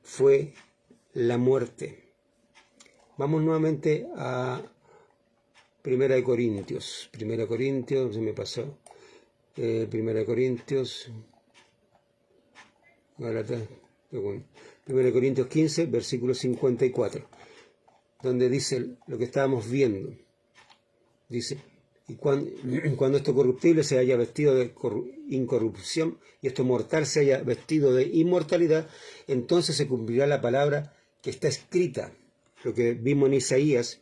fue la muerte. Vamos nuevamente a 1 Corintios. 1 Corintios, se me pasó. 1 Corintios, Gálatas, 1 Corintios 15, versículo 54, donde dice lo que estábamos viendo. Dice, y cuando esto corruptible se haya vestido de incorrupción y esto mortal se haya vestido de inmortalidad, entonces se cumplirá la palabra que está escrita, lo que vimos en Isaías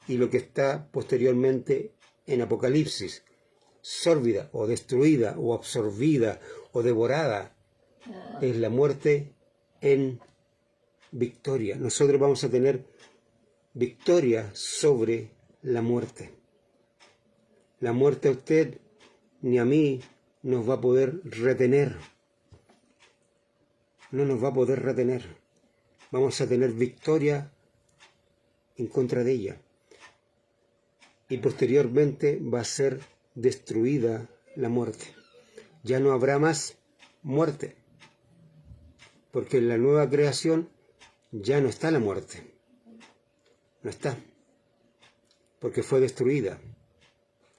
y lo que está posteriormente en Apocalipsis. Sórbida o destruida o absorbida o devorada es la muerte en victoria. Nosotros vamos a tener victoria sobre la muerte. La muerte a usted ni a mí nos va a poder retener. No nos va a poder retener. Vamos a tener victoria en contra de ella. Y posteriormente va a ser destruida la muerte. Ya no habrá más muerte. Porque en la nueva creación ya no está la muerte. No está. Porque fue destruida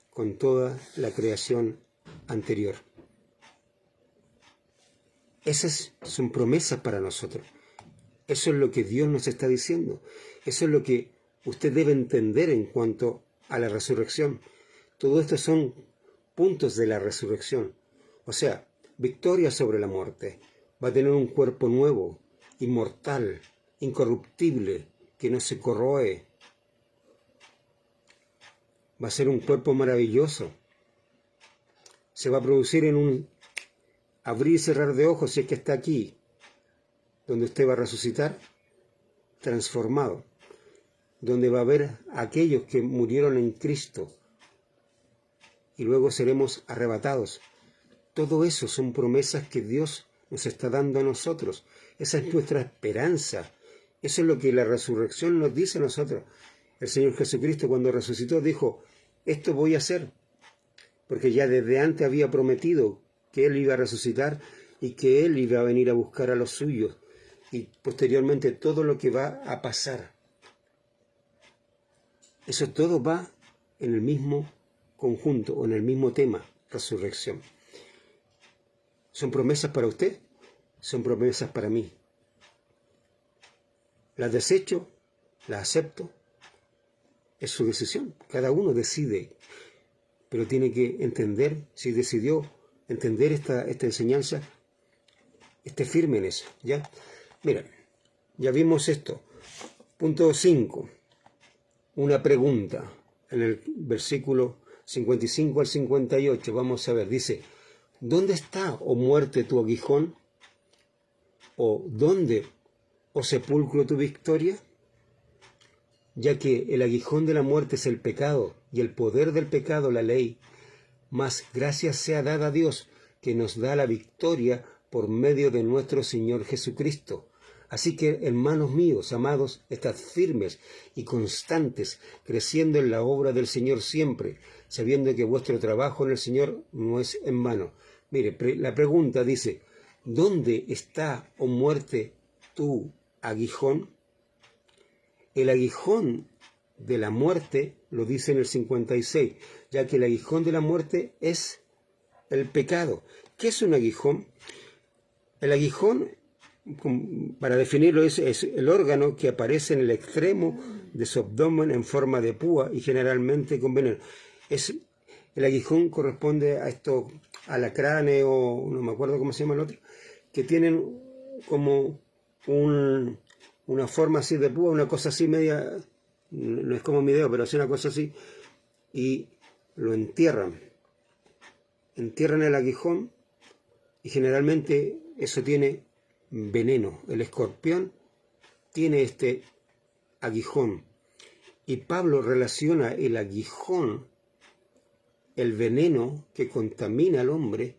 con toda la creación anterior. Esas son promesas para nosotros. Eso es lo que Dios nos está diciendo. Eso es lo que usted debe entender en cuanto a la resurrección. Todo esto son puntos de la resurrección. O sea, victoria sobre la muerte. Va a tener un cuerpo nuevo, inmortal, incorruptible, que no se corroe. Va a ser un cuerpo maravilloso. Se va a producir en un abrir y cerrar de ojos, si es que está aquí, donde usted va a resucitar, transformado. Donde va a haber a aquellos que murieron en Cristo y luego seremos arrebatados. Todo eso son promesas que Dios nos está dando a nosotros. Esa es nuestra esperanza. Eso es lo que la resurrección nos dice a nosotros. El Señor Jesucristo, cuando resucitó, dijo, esto voy a hacer, porque ya desde antes había prometido que Él iba a resucitar y que Él iba a venir a buscar a los suyos, y posteriormente todo lo que va a pasar. Eso todo va en el mismo conjunto o en el mismo tema, resurrección. ¿Son promesas para usted? Son promesas para mí. ¿Las desecho? ¿Las acepto? Es su decisión. Cada uno decide, pero tiene que entender, si decidió entender esta enseñanza, esté firme en eso, ¿ya? Mira, ya vimos esto. Punto 5. Una pregunta. En el versículo 55 al 58, vamos a ver, dice, ¿dónde está, oh muerte, tu aguijón? ¿O dónde, oh sepulcro, tu victoria? Ya que el aguijón de la muerte es el pecado, y el poder del pecado la ley. Mas gracias sea dada a Dios, que nos da la victoria por medio de nuestro Señor Jesucristo. Así que, hermanos míos, amados, estad firmes y constantes, creciendo en la obra del Señor siempre, sabiendo que vuestro trabajo en el Señor no es en vano. Mire, la pregunta dice, ¿dónde está, oh muerte, tu aguijón? El aguijón de la muerte lo dice en el 56, ya que el aguijón de la muerte es el pecado. ¿Qué es un aguijón? El aguijón, para definirlo, es el órgano que aparece en el extremo de su abdomen en forma de púa y generalmente con veneno. El aguijón corresponde a estos alacranes o no me acuerdo cómo se llama el otro, que tienen como una forma así de púa, una cosa así media, no es como mi dedo, pero es una cosa así, y lo entierran. Entierran el aguijón y generalmente eso tiene veneno. El escorpión tiene este aguijón. Y Pablo relaciona el aguijón, el veneno que contamina al hombre,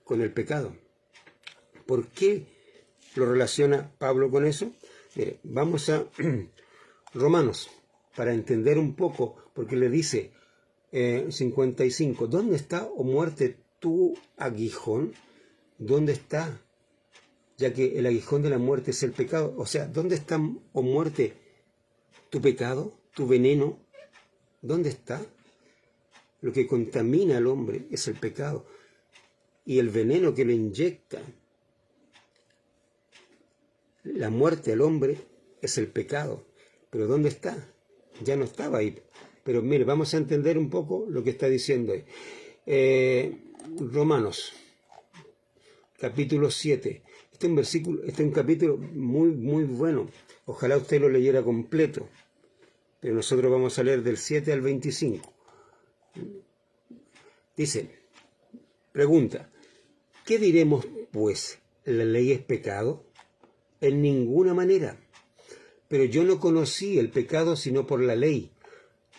con el pecado. ¿Por qué lo relaciona Pablo con eso? Mire, vamos a Romanos, para entender un poco, porque le dice 55, ¿dónde está, oh muerte, tu aguijón? ¿Dónde está? Ya que el aguijón de la muerte es el pecado. O sea, ¿dónde está, oh muerte, tu pecado, tu veneno? ¿Dónde está? Lo que contamina al hombre es el pecado. Y el veneno que le inyecta la muerte al hombre es el pecado. ¿Pero dónde está? Ya no estaba ahí. Pero mire, vamos a entender un poco lo que está diciendo ahí. Romanos, capítulo 7. Este es un capítulo muy, muy bueno. Ojalá usted lo leyera completo. Pero nosotros vamos a leer del 7 al 25. Dice, pregunta, ¿qué diremos pues? ¿La ley es pecado? En ninguna manera. Pero yo no conocí el pecado sino por la ley,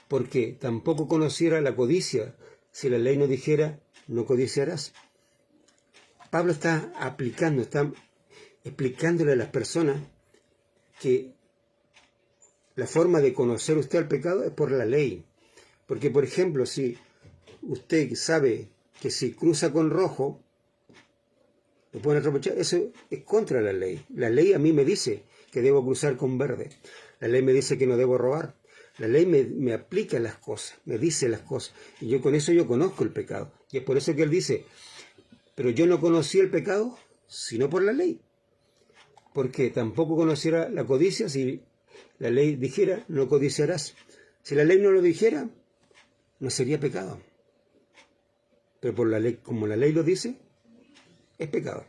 porque tampoco conociera la codicia si la ley no dijera, no codiciarás. Pablo está explicándole a las personas que la forma de conocer usted el pecado es por la ley. Porque, por ejemplo, si usted sabe que si cruza con rojo, lo pueden atropellar, eso es contra la ley. La ley a mí me dice que debo cruzar con verde. La ley me dice que no debo robar. La ley me aplica las cosas, me dice las cosas. Y yo con eso yo conozco el pecado. Y es por eso que él dice, pero yo no conocí el pecado sino por la ley. Porque tampoco conociera la codicia si la ley dijera, no codiciarás. Si la ley no lo dijera, no sería pecado. Pero por la ley, como la ley lo dice, es pecado.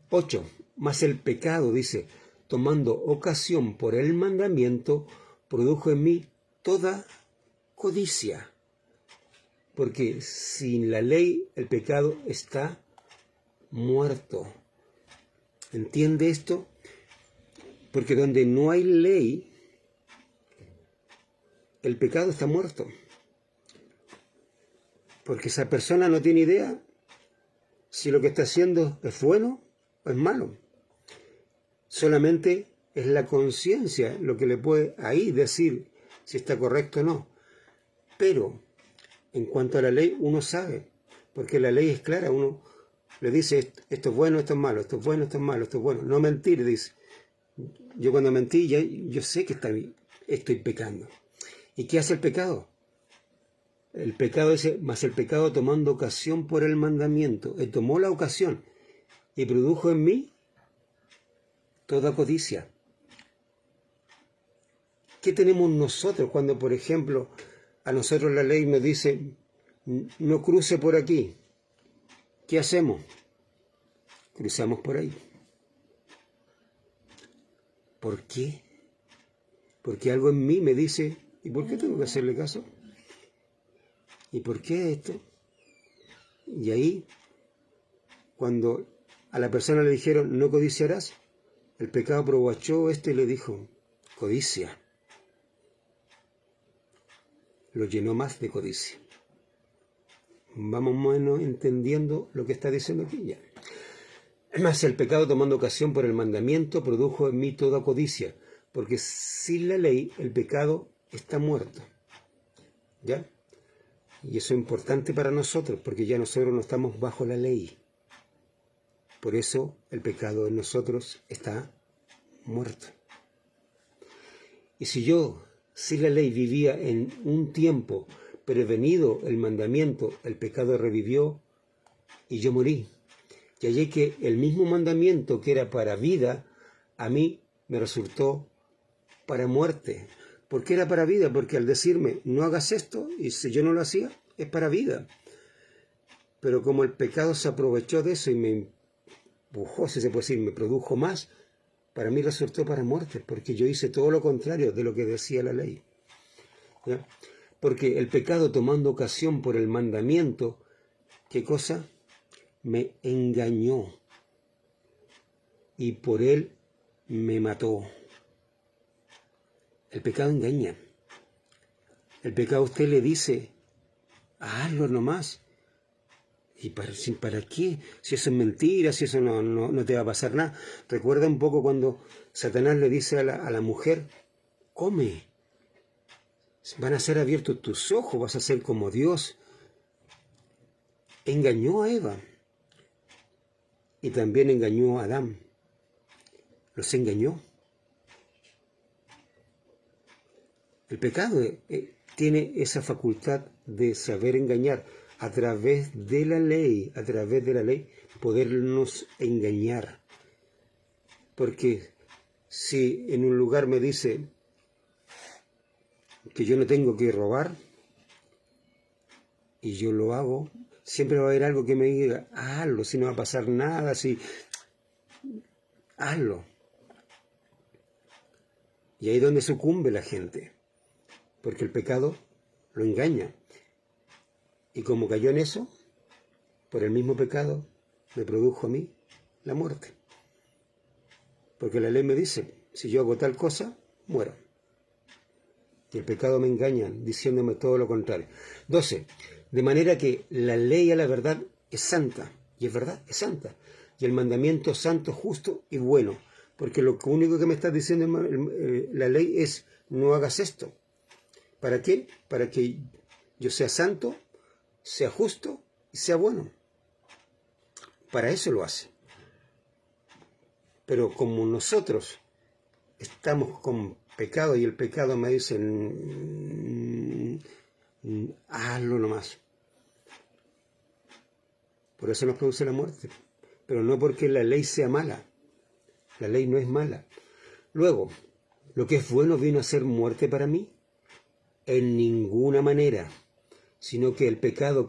8. Mas el pecado, dice, tomando ocasión por el mandamiento, produjo en mí toda codicia. Porque sin la ley el pecado está muerto. ¿Entiende esto? Porque donde no hay ley, el pecado está muerto. Porque esa persona no tiene idea si lo que está haciendo es bueno o es malo. Solamente es la conciencia lo que le puede ahí decir si está correcto o no. Pero en cuanto a la ley, uno sabe, porque la ley es clara, uno le dice esto es bueno, esto es malo, esto es bueno, esto es malo, esto es bueno. No mentir, dice. Yo cuando mentí, yo sé que estoy pecando. ¿Y qué hace el pecado? El pecado ese, más el pecado tomando ocasión por el mandamiento. Él tomó la ocasión y produjo en mí toda codicia. ¿Qué tenemos nosotros cuando, por ejemplo, a nosotros la ley nos dice, no cruce por aquí? ¿Qué hacemos? Cruzamos por ahí. ¿Por qué? Porque algo en mí me dice, ¿y por qué tengo que hacerle caso? ¿Y por qué esto? Y ahí, cuando a la persona le dijeron, no codiciarás, el pecado aprovechó esto y le dijo, codicia. Lo llenó más de codicia. Vamos más o menos entendiendo lo que está diciendo aquí ya. Más el pecado tomando ocasión por el mandamiento produjo en mí toda codicia, porque sin la ley el pecado está muerto. ¿Ya? Y eso es importante para nosotros, porque ya nosotros no estamos bajo la ley. Por eso el pecado en nosotros está muerto. Y si yo, sin la ley, vivía en un tiempo, pero venido el mandamiento, el pecado revivió y yo morí. Y hallé que el mismo mandamiento que era para vida, a mí me resultó para muerte. ¿Por qué era para vida? Porque al decirme, no hagas esto, y si yo no lo hacía, es para vida. Pero como el pecado se aprovechó de eso y me empujó, si se puede decir, me produjo más, para mí resultó para muerte, porque yo hice todo lo contrario de lo que decía la ley. ¿Ya? Porque el pecado, tomando ocasión por el mandamiento, ¿qué cosa? Me engañó y por él me mató. El pecado engaña. El pecado a usted le dice, hazlo nomás. ¿Y para qué? Si eso es mentira, si eso no te va a pasar nada. Recuerda un poco cuando Satanás le dice a la mujer, come, van a ser abiertos tus ojos, vas a ser como Dios. Engañó a Eva y también engañó a Adán. Los engañó. El pecado tiene esa facultad de saber engañar a través de la ley, podernos engañar. Porque si en un lugar me dice que yo no tengo que robar y yo lo hago, siempre va a haber algo que me diga, hazlo, si no va a pasar nada, si hazlo. Y ahí es donde sucumbe la gente, porque el pecado lo engaña. Y como cayó en eso, por el mismo pecado me produjo a mí la muerte. Porque la ley me dice, si yo hago tal cosa, muero. Y el pecado me engaña, diciéndome todo lo contrario. 12. De manera que la ley a la verdad es santa, y es verdad, es santa. Y el mandamiento santo, justo y bueno. Porque lo único que me está diciendo la ley es, no hagas esto. ¿Para qué? Para que yo sea santo, sea justo y sea bueno. Para eso lo hace. Pero como nosotros estamos con pecado y el pecado me dice, hazlo nomás. Por eso nos produce la muerte. Pero no porque la ley sea mala. La ley no es mala. Luego, ¿lo que es bueno vino a ser muerte para mí? En ninguna manera. Sino que el pecado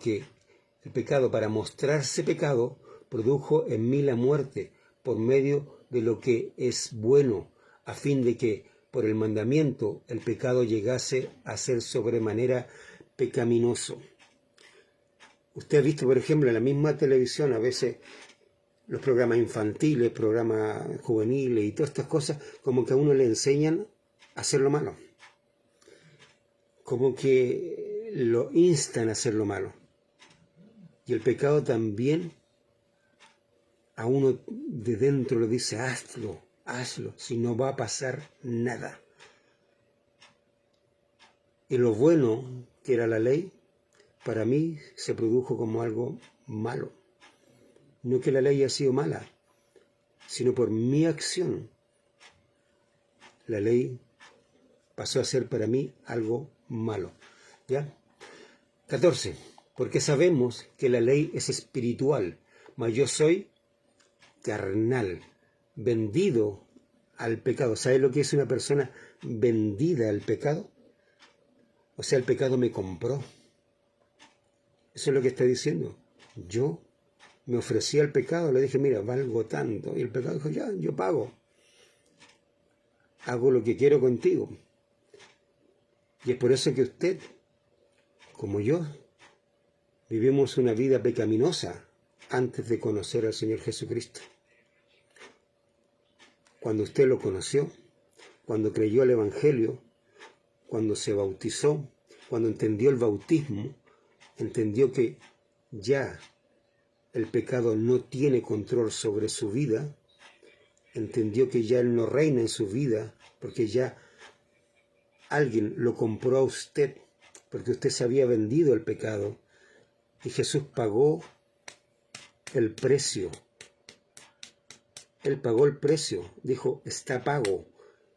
para mostrarse pecado produjo en mí la muerte por medio de lo que es bueno, a fin de que por el mandamiento el pecado llegase a ser sobremanera pecaminoso. Usted ha visto, por ejemplo, en la misma televisión a veces los programas infantiles, programas juveniles y todas estas cosas, como que a uno le enseñan a hacer lo malo. Como que lo instan a hacer lo malo. Y el pecado también a uno de dentro le dice, hazlo, si no va a pasar nada. Y lo bueno que era la ley, para mí se produjo como algo malo. No que la ley haya sido mala, sino por mi acción. La ley pasó a ser para mí algo malo. ¿Ya? 14. Porque sabemos que la ley es espiritual, mas yo soy carnal, vendido al pecado. ¿Sabes lo que es una persona vendida al pecado? O sea, el pecado me compró. Eso es lo que está diciendo. Yo me ofrecí al pecado, le dije, mira, valgo tanto. Y el pecado dijo, ya, yo pago. Hago lo que quiero contigo. Y es por eso que usted, como yo, vivimos una vida pecaminosa antes de conocer al Señor Jesucristo. Cuando usted lo conoció, cuando creyó el Evangelio, cuando se bautizó, cuando entendió el bautismo, entendió que ya el pecado no tiene control sobre su vida, entendió que ya Él no reina en su vida, porque ya alguien lo compró a usted, porque usted se había vendido el pecado, y Jesús pagó el precio. Él pagó el precio, dijo, está pago.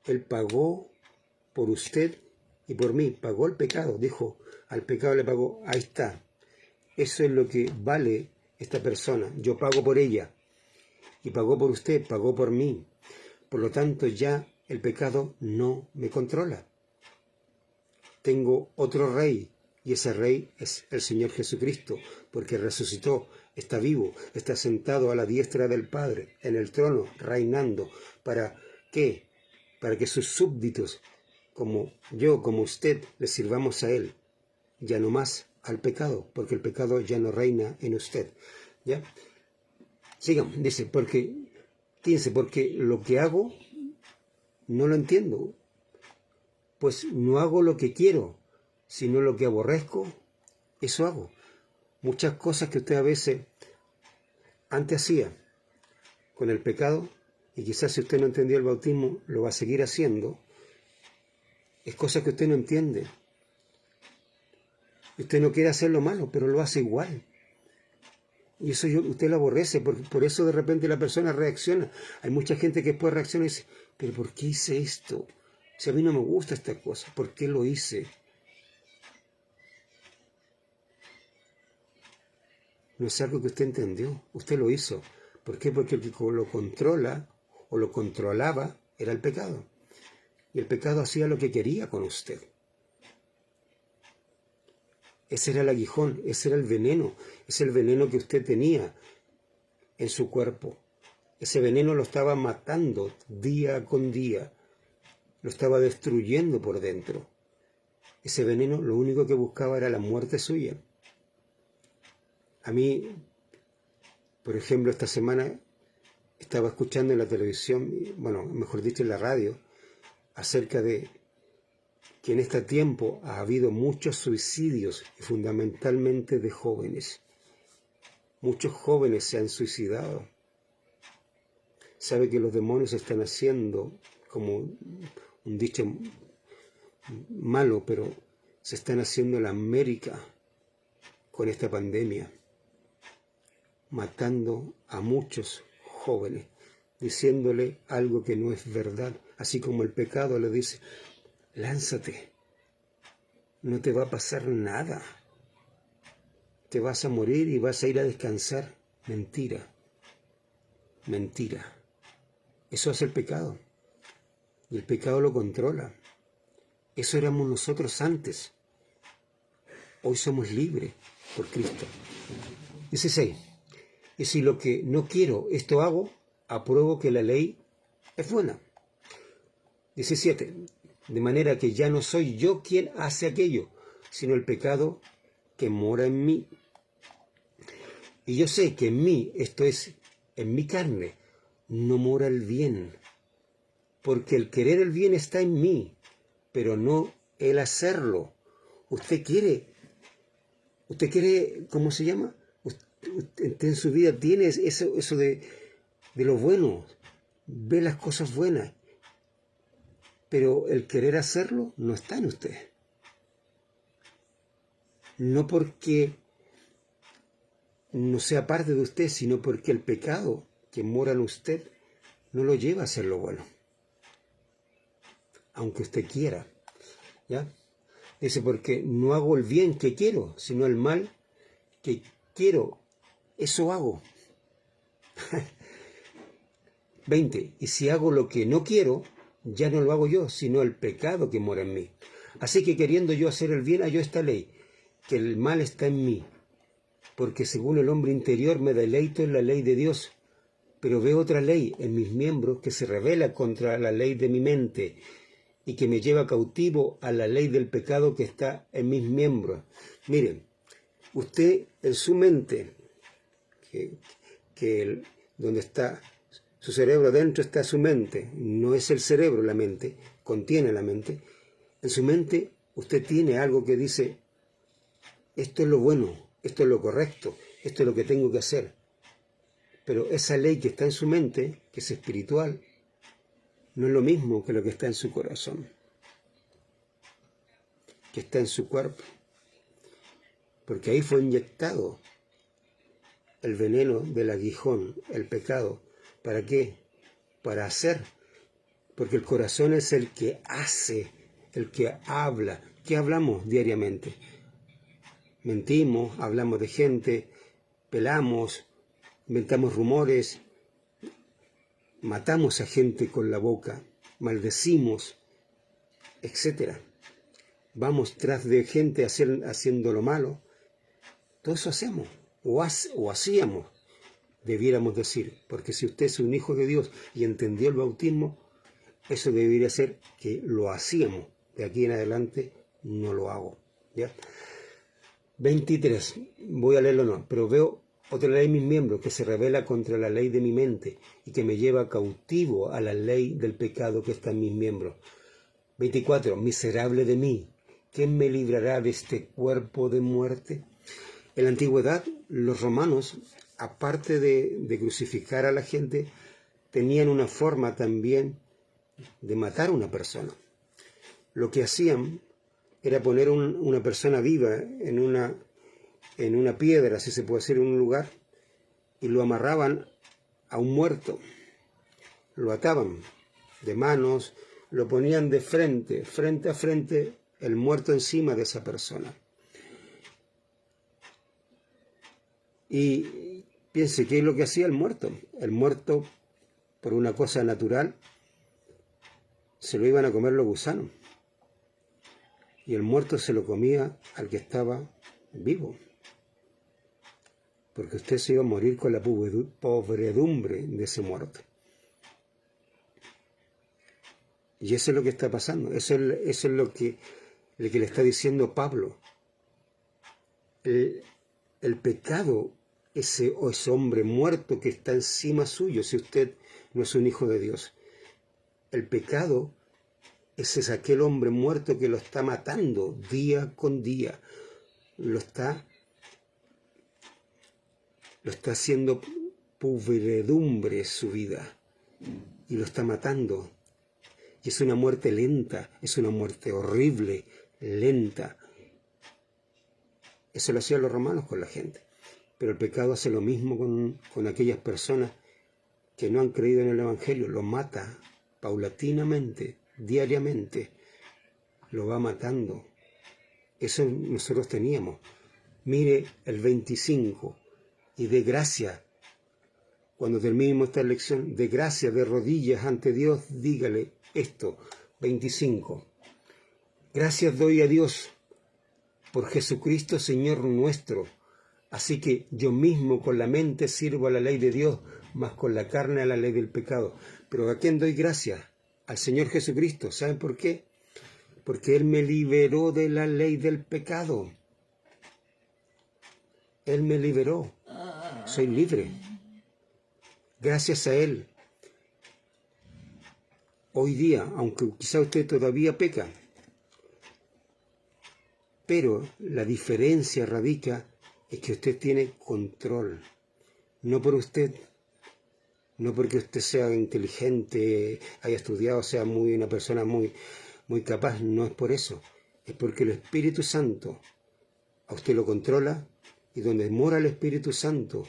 Él pagó por usted y por mí, pagó el pecado, dijo, al pecado le pagó, ahí está. Eso es lo que vale esta persona, yo pago por ella, y pagó por usted, pagó por mí. Por lo tanto, ya el pecado no me controla. Tengo otro rey, y ese rey es el Señor Jesucristo, porque resucitó, está vivo, está sentado a la diestra del Padre, en el trono, reinando. ¿Para qué? Para que sus súbditos, como yo, como usted, le sirvamos a Él. ya no más al pecado, porque el pecado ya no reina en usted. ¿Ya? Sigamos, dice, porque lo que hago no lo entiendo, pues no hago lo que quiero, sino lo que aborrezco, eso hago. Muchas cosas que usted a veces antes hacía con el pecado, y quizás si usted no entendió el bautismo, lo va a seguir haciendo, es cosas que usted no entiende. Usted no quiere hacer lo malo, pero lo hace igual. Y eso usted lo aborrece, por eso de repente la persona reacciona. Hay mucha gente que después reacciona y dice, pero ¿por qué hice esto? Si a mí no me gusta esta cosa, ¿por qué lo hice? No es algo que usted entendió, usted lo hizo. ¿Por qué? Porque el que lo controla o lo controlaba era el pecado. Y el pecado hacía lo que quería con usted. Ese era el aguijón, ese era el veneno, es el veneno que usted tenía en su cuerpo. Ese veneno lo estaba matando día con día, lo estaba destruyendo por dentro. Ese veneno lo único que buscaba era la muerte suya. A mí, por ejemplo, esta semana estaba escuchando en la televisión, bueno, mejor dicho en la radio, acerca de que en este tiempo ha habido muchos suicidios, y fundamentalmente de jóvenes. Muchos jóvenes se han suicidado. Sabe que los demonios están haciendo, como un dicho malo, pero se están haciendo la América con esta pandemia, matando a muchos jóvenes, diciéndole algo que no es verdad, así como el pecado le dice, lánzate, no te va a pasar nada, te vas a morir y vas a ir a descansar. Mentira, mentira. Eso hace el pecado, y el pecado lo controla. Eso éramos nosotros antes. Hoy somos libres por Cristo. 16. Y si lo que no quiero, esto hago, apruebo que la ley es buena. 17. De manera que ya no soy yo quien hace aquello, sino el pecado que mora en mí. Y yo sé que en mí, esto es, en mi carne, no mora el bien, porque el querer el bien está en mí, pero no el hacerlo. Usted quiere, ¿cómo se llama? Usted en su vida tiene eso de lo bueno, ve las cosas buenas, pero el querer hacerlo no está en usted. No porque no sea parte de usted, sino porque el pecado que mora en usted no lo lleva a hacer lo bueno, aunque usted quiera, ¿ya? Dice, porque no hago el bien que quiero, sino el mal que quiero, eso hago. 20. Y si hago lo que no quiero, ya no lo hago yo, sino el pecado que mora en mí. Así que queriendo yo hacer el bien, hallo esta ley, que el mal está en mí, porque según el hombre interior me deleito en la ley de Dios, pero veo otra ley en mis miembros que se rebela contra la ley de mi mente y que me lleva cautivo a la ley del pecado que está en mis miembros. Miren, usted en su mente, donde está su cerebro, dentro está su mente, no es el cerebro la mente, contiene la mente. En su mente usted tiene algo que dice, esto es lo bueno, esto es lo correcto, esto es lo que tengo que hacer. Pero esa ley que está en su mente, que es espiritual, no es lo mismo que lo que está en su corazón, que está en su cuerpo. Porque ahí fue inyectado el veneno del aguijón, el pecado. ¿Para qué? Para hacer. Porque el corazón es el que hace, el que habla. ¿Qué hablamos diariamente? Mentimos, hablamos de gente, pelamos, inventamos rumores, matamos a gente con la boca, maldecimos, etc. Vamos tras de gente haciendo lo malo. Todo eso hacemos, o hacíamos, debiéramos decir, porque si usted es un hijo de Dios y entendió el bautismo, eso debería ser que lo hacíamos. De aquí en adelante no lo hago, ¿ya? 23, voy a leerlo no, pero veo otra ley en mis miembros que se revela contra la ley de mi mente y que me lleva cautivo a la ley del pecado que está en mis miembros. 24, miserable de mí, ¿quién me librará de este cuerpo de muerte? En la antigüedad, los romanos, aparte de crucificar a la gente, tenían una forma también de matar a una persona. Lo que hacían era poner una persona viva en una piedra, si se puede decir, en un lugar, y lo amarraban a un muerto, lo ataban de manos, lo ponían de frente a frente, el muerto encima de esa persona. Y piense, ¿qué es lo que hacía el muerto? El muerto, por una cosa natural, se lo iban a comer los gusanos. Y el muerto se lo comía al que estaba vivo. Porque usted se iba a morir con la podredumbre de ese muerto. Y eso es lo que está pasando. Eso es lo que le está diciendo Pablo. El pecado, ese hombre muerto que está encima suyo, si usted no es un hijo de Dios. El pecado es aquel hombre muerto que lo está matando día con día. Lo está haciendo podredumbre su vida. Y lo está matando. Y es una muerte lenta, es una muerte horrible, lenta. Eso lo hacían los romanos con la gente. Pero el pecado hace lo mismo con aquellas personas que no han creído en el Evangelio. Lo mata paulatinamente, diariamente. Lo va matando. Eso nosotros teníamos. Mire el 25. Y de gracia, cuando terminemos esta lección, de gracia, de rodillas ante Dios, dígale esto. 25. Gracias doy a Dios por Jesucristo Señor nuestro. Así que yo mismo con la mente sirvo a la ley de Dios, mas con la carne a la ley del pecado. Pero ¿a quién doy gracias? Al Señor Jesucristo. ¿Saben por qué? Porque Él me liberó de la ley del pecado. Él me liberó. Soy libre. Gracias a Él. Hoy día, aunque quizá usted todavía peca, pero la diferencia radica en que usted tiene control. No por usted, no porque usted sea inteligente, haya estudiado, sea una persona muy capaz, no es por eso. Es porque el Espíritu Santo a usted lo controla, y donde mora el Espíritu Santo,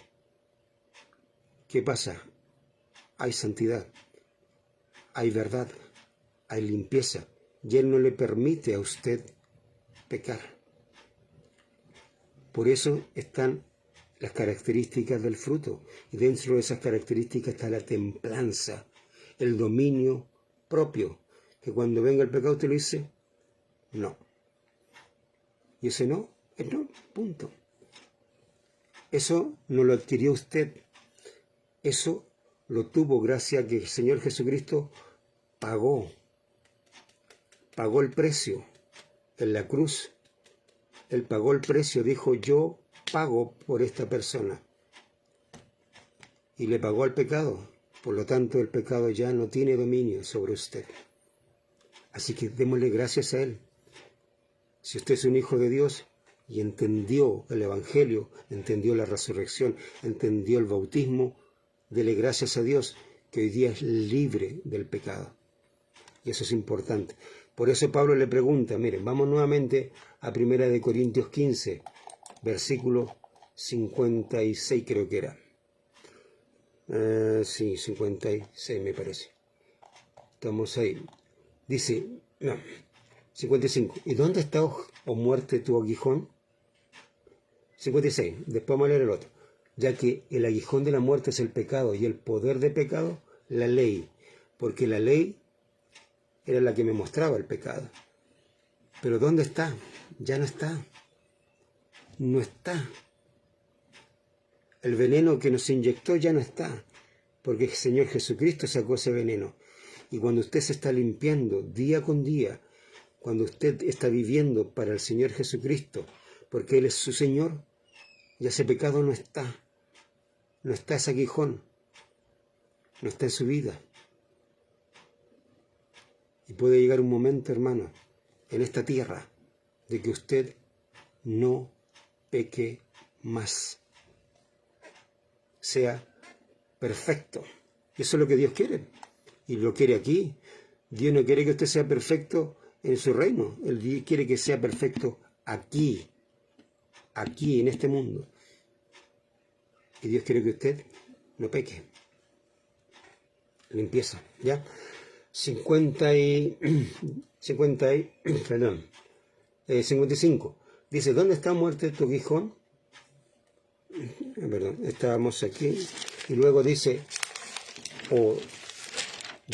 ¿qué pasa? Hay santidad, hay verdad, hay limpieza, y Él no le permite a usted pecar. Por eso están las características del fruto, y dentro de esas características está la templanza, el dominio propio, que cuando venga el pecado usted le dice, no. Y ese no, es no, punto. Eso no lo adquirió usted, eso lo tuvo gracias a que el Señor Jesucristo pagó el precio en la cruz. Él pagó el precio, dijo, yo pago por esta persona. Y le pagó al pecado. Por lo tanto, el pecado ya no tiene dominio sobre usted. Así que démosle gracias a Él. Si usted es un hijo de Dios y entendió el Evangelio, entendió la resurrección, entendió el bautismo, dele gracias a Dios que hoy día es libre del pecado. Y eso es importante. Por eso Pablo le pregunta, miren, vamos nuevamente a 1 Corintios 15, versículo 56 creo que era. Sí, 56 me parece. Estamos ahí. Dice, no, 55. ¿Y dónde está, oh muerte, tu aguijón? 56. Después vamos a leer el otro. Ya que el aguijón de la muerte es el pecado y el poder de pecado, la ley. Porque la ley era la que me mostraba el pecado. Pero ¿dónde está? Ya no está. No está. El veneno que nos inyectó ya no está. Porque el Señor Jesucristo sacó ese veneno. Y cuando usted se está limpiando día con día, cuando usted está viviendo para el Señor Jesucristo, porque Él es su Señor, ya ese pecado no está ese aguijón, no está en su vida. Y puede llegar un momento, hermano, en esta tierra, de que usted no peque más. Sea perfecto. Eso es lo que Dios quiere. Y lo quiere aquí. Dios no quiere que usted sea perfecto en su reino. Él quiere que sea perfecto aquí, en este mundo. Y Dios quiere que usted no peque. Limpieza, ¿ya? 55. Dice, ¿dónde está muerte tu aguijón? Perdón, estábamos aquí. Y luego dice,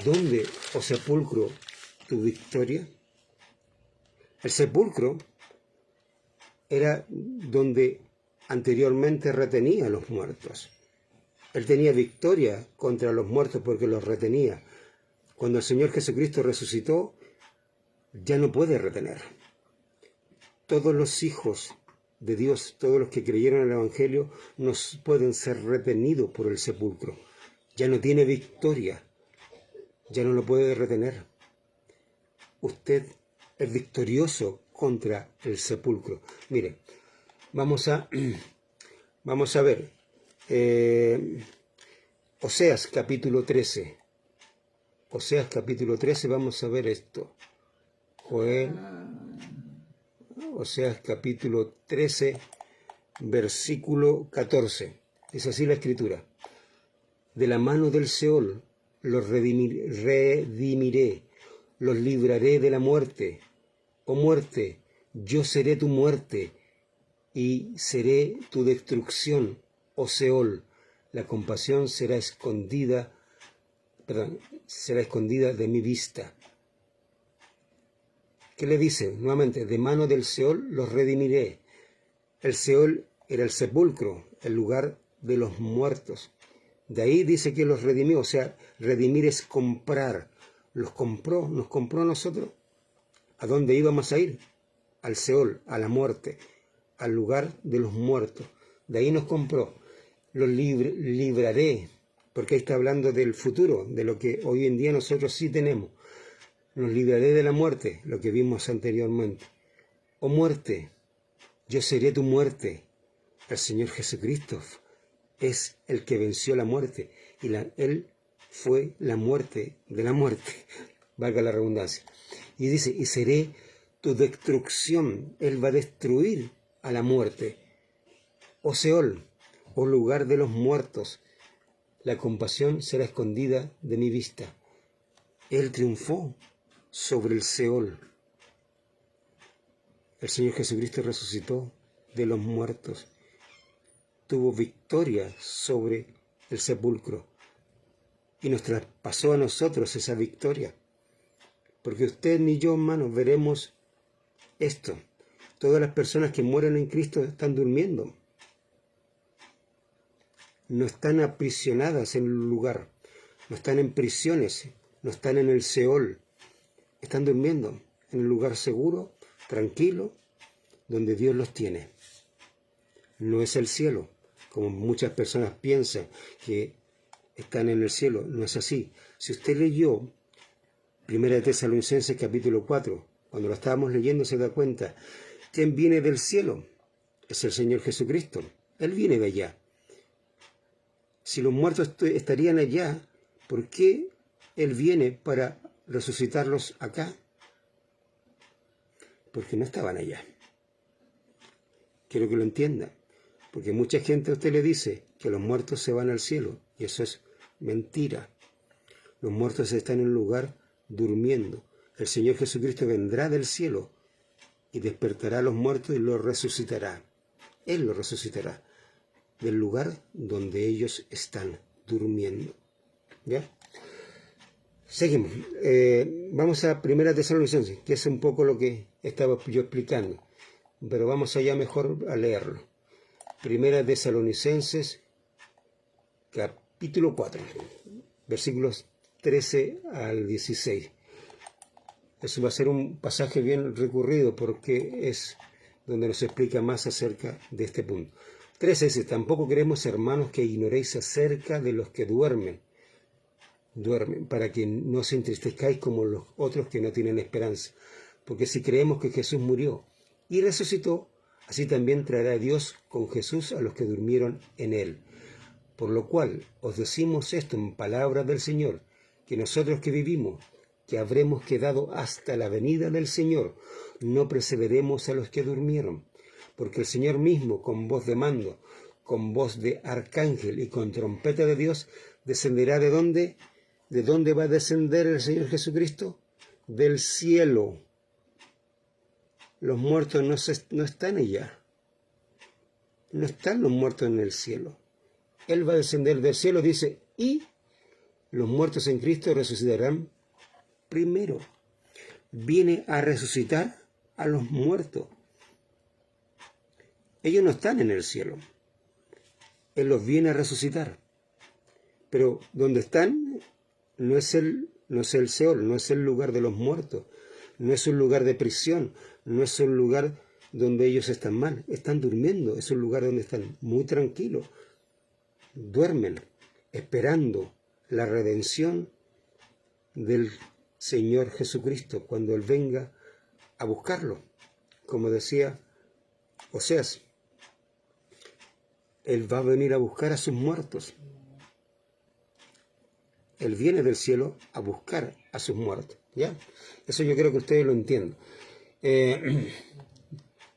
¿dónde, oh sepulcro, tu victoria? El sepulcro era donde anteriormente retenía a los muertos. Él tenía victoria contra los muertos porque los retenía. Cuando el Señor Jesucristo resucitó, ya no puede retener. Todos los hijos de Dios, todos los que creyeron en el Evangelio, no pueden ser retenidos por el sepulcro. Ya no tiene victoria, ya no lo puede retener. Usted es victorioso contra el sepulcro. Mire, vamos a ver. Oseas capítulo 13. Oseas capítulo 13, vamos a ver esto. Oseas capítulo 13, versículo 14. Es así la escritura. De la mano del Seol los redimiré, los libraré de la muerte. Oh muerte, yo seré tu muerte y seré tu destrucción, oh Seol. La compasión será escondida de mi vista. ¿Qué le dice? Nuevamente, de mano del Seol los redimiré. El Seol era el sepulcro, el lugar de los muertos. De ahí dice que los redimió, o sea, redimir es comprar. Nos compró a nosotros. ¿A dónde íbamos a ir? Al Seol, a la muerte, al lugar de los muertos. De ahí nos compró. Los libraré, porque ahí está hablando del futuro, de lo que hoy en día nosotros sí tenemos. Nos libraré de la muerte, lo que vimos anteriormente. Oh muerte, yo seré tu muerte. El Señor Jesucristo es el que venció la muerte, y Él fue la muerte de la muerte, valga la redundancia. Y dice, y seré tu destrucción. Él va a destruir a la muerte. Oh Seol, oh lugar de los muertos, la compasión será escondida de mi vista. Él triunfó sobre el Seol. El Señor Jesucristo resucitó de los muertos. Tuvo victoria sobre el sepulcro. Y nos traspasó a nosotros esa victoria. Porque usted ni yo, hermanos, veremos esto. Todas las personas que mueren en Cristo están durmiendo. No están aprisionadas en un lugar. No están en prisiones. No están en el Seol. Están durmiendo en un lugar seguro, tranquilo, donde Dios los tiene. No es el cielo, como muchas personas piensan que están en el cielo. No es así. Si usted leyó 1 Tesalonicenses capítulo 4, cuando lo estábamos leyendo se da cuenta, ¿quién viene del cielo? Es el Señor Jesucristo. Él viene de allá. Si los muertos estarían allá, ¿por qué Él viene para resucitarlos acá? Porque no estaban allá. Quiero que lo entienda. Porque mucha gente a usted le dice que los muertos se van al cielo. Y eso es mentira. Los muertos están en un lugar durmiendo. El Señor Jesucristo vendrá del cielo y despertará a los muertos y los resucitará. Él los resucitará del lugar donde ellos están durmiendo. ¿Ya? Seguimos. Vamos a 1 Tesalonicenses, que es un poco lo que estaba yo explicando. Pero vamos allá mejor a leerlo. 1 Tesalonicenses, capítulo 4, versículos 13 al 16. Eso va a ser un pasaje bien recurrido porque es donde nos explica más acerca de este punto. 13 dice, tampoco queremos, hermanos, que ignoréis acerca de los que duermen, para que no os entristezcáis como los otros que no tienen esperanza. Porque si creemos que Jesús murió y resucitó, así también traerá Dios con Jesús a los que durmieron en él. Por lo cual os decimos esto en palabra del Señor, que nosotros que vivimos, que habremos quedado hasta la venida del Señor, no precederemos a los que durmieron. Porque el Señor mismo, con voz de mando, con voz de arcángel y con trompeta de Dios, descenderá ¿de dónde? ¿De dónde va a descender el Señor Jesucristo? Del cielo. Los muertos no están allá. No están los muertos en el cielo. Él va a descender del cielo, dice, y los muertos en Cristo resucitarán primero. Viene a resucitar a los muertos. Ellos no están en el cielo. Él los viene a resucitar. Pero donde están no es el Seol, no es el lugar de los muertos, no es un lugar de prisión, no es un lugar donde ellos están mal, están durmiendo, es un lugar donde están muy tranquilos, duermen, esperando la redención del Señor Jesucristo cuando Él venga a buscarlo. Como decía Oseas, Él va a venir a buscar a sus muertos. Él viene del cielo a buscar a sus muertos. ¿Ya? Eso yo creo que ustedes lo entienden.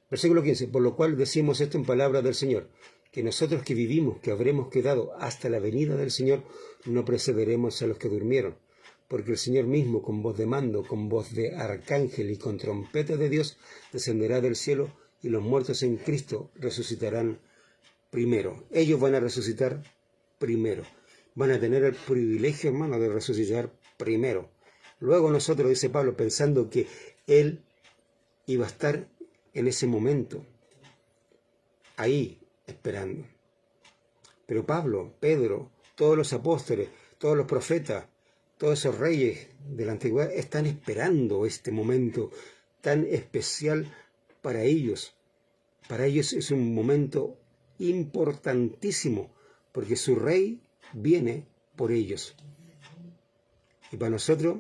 Versículo 15. Por lo cual decimos esto en palabra del Señor, que nosotros que vivimos, que habremos quedado hasta la venida del Señor, no precederemos a los que durmieron. Porque el Señor mismo, con voz de mando, con voz de arcángel y con trompeta de Dios, descenderá del cielo y los muertos en Cristo resucitarán primero. Ellos van a resucitar primero. Van a tener el privilegio, hermano, de resucitar primero. Luego nosotros, dice Pablo, pensando que Él iba a estar en ese momento, ahí, esperando. Pero Pablo, Pedro, todos los apóstoles, todos los profetas, todos esos reyes de la antigüedad están esperando este momento tan especial para ellos. Para ellos es un momento importantísimo, porque su rey viene por ellos. Y para nosotros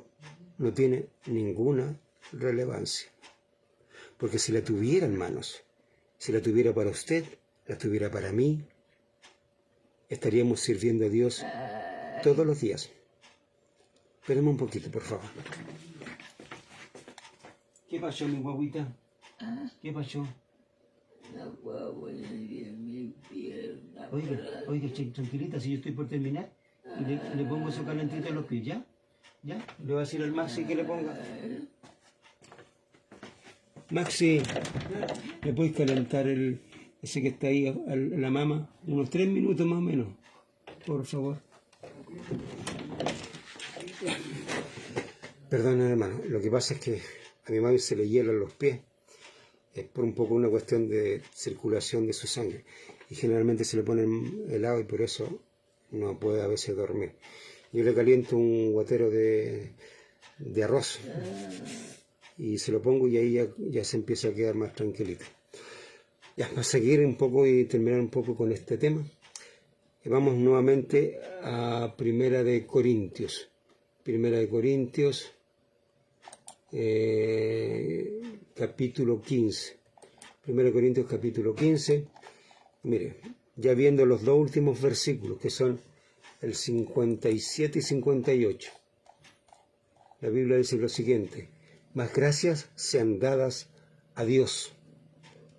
no tiene ninguna relevancia. Porque si la tuviera, hermanos, si la tuviera para usted, la tuviera para mí, estaríamos sirviendo a Dios todos los días. Espérenme un poquito, por favor. ¿Qué pasó, mi guaguita? ¿Qué pasó? No puedo poner bien mi pierna. Oiga, tranquilita, si yo estoy por terminar, y le pongo eso calentito a los pies, ¿ya? ¿Ya? Le voy a decir al Maxi que le ponga. Maxi, ¿le puedes calentar ese que está ahí a la mama? Unos 3 minutos más o menos, por favor. Perdón, hermano, lo que pasa es que a mi madre se le hielan los pies. Es por un poco una cuestión de circulación de su sangre. Y generalmente se le pone helado y por eso no puede a veces dormir. Yo le caliento un guatero de arroz y se lo pongo y ahí ya se empieza a quedar más tranquilito. Ya, para seguir un poco y terminar un poco con este tema, vamos nuevamente a Primera de Corintios. Primera de Corintios, capítulo 15. Primera de Corintios, capítulo 15. Mire, ya viendo los dos últimos versículos, que son el 57 y 58. La Biblia dice lo siguiente: mas gracias sean dadas a Dios,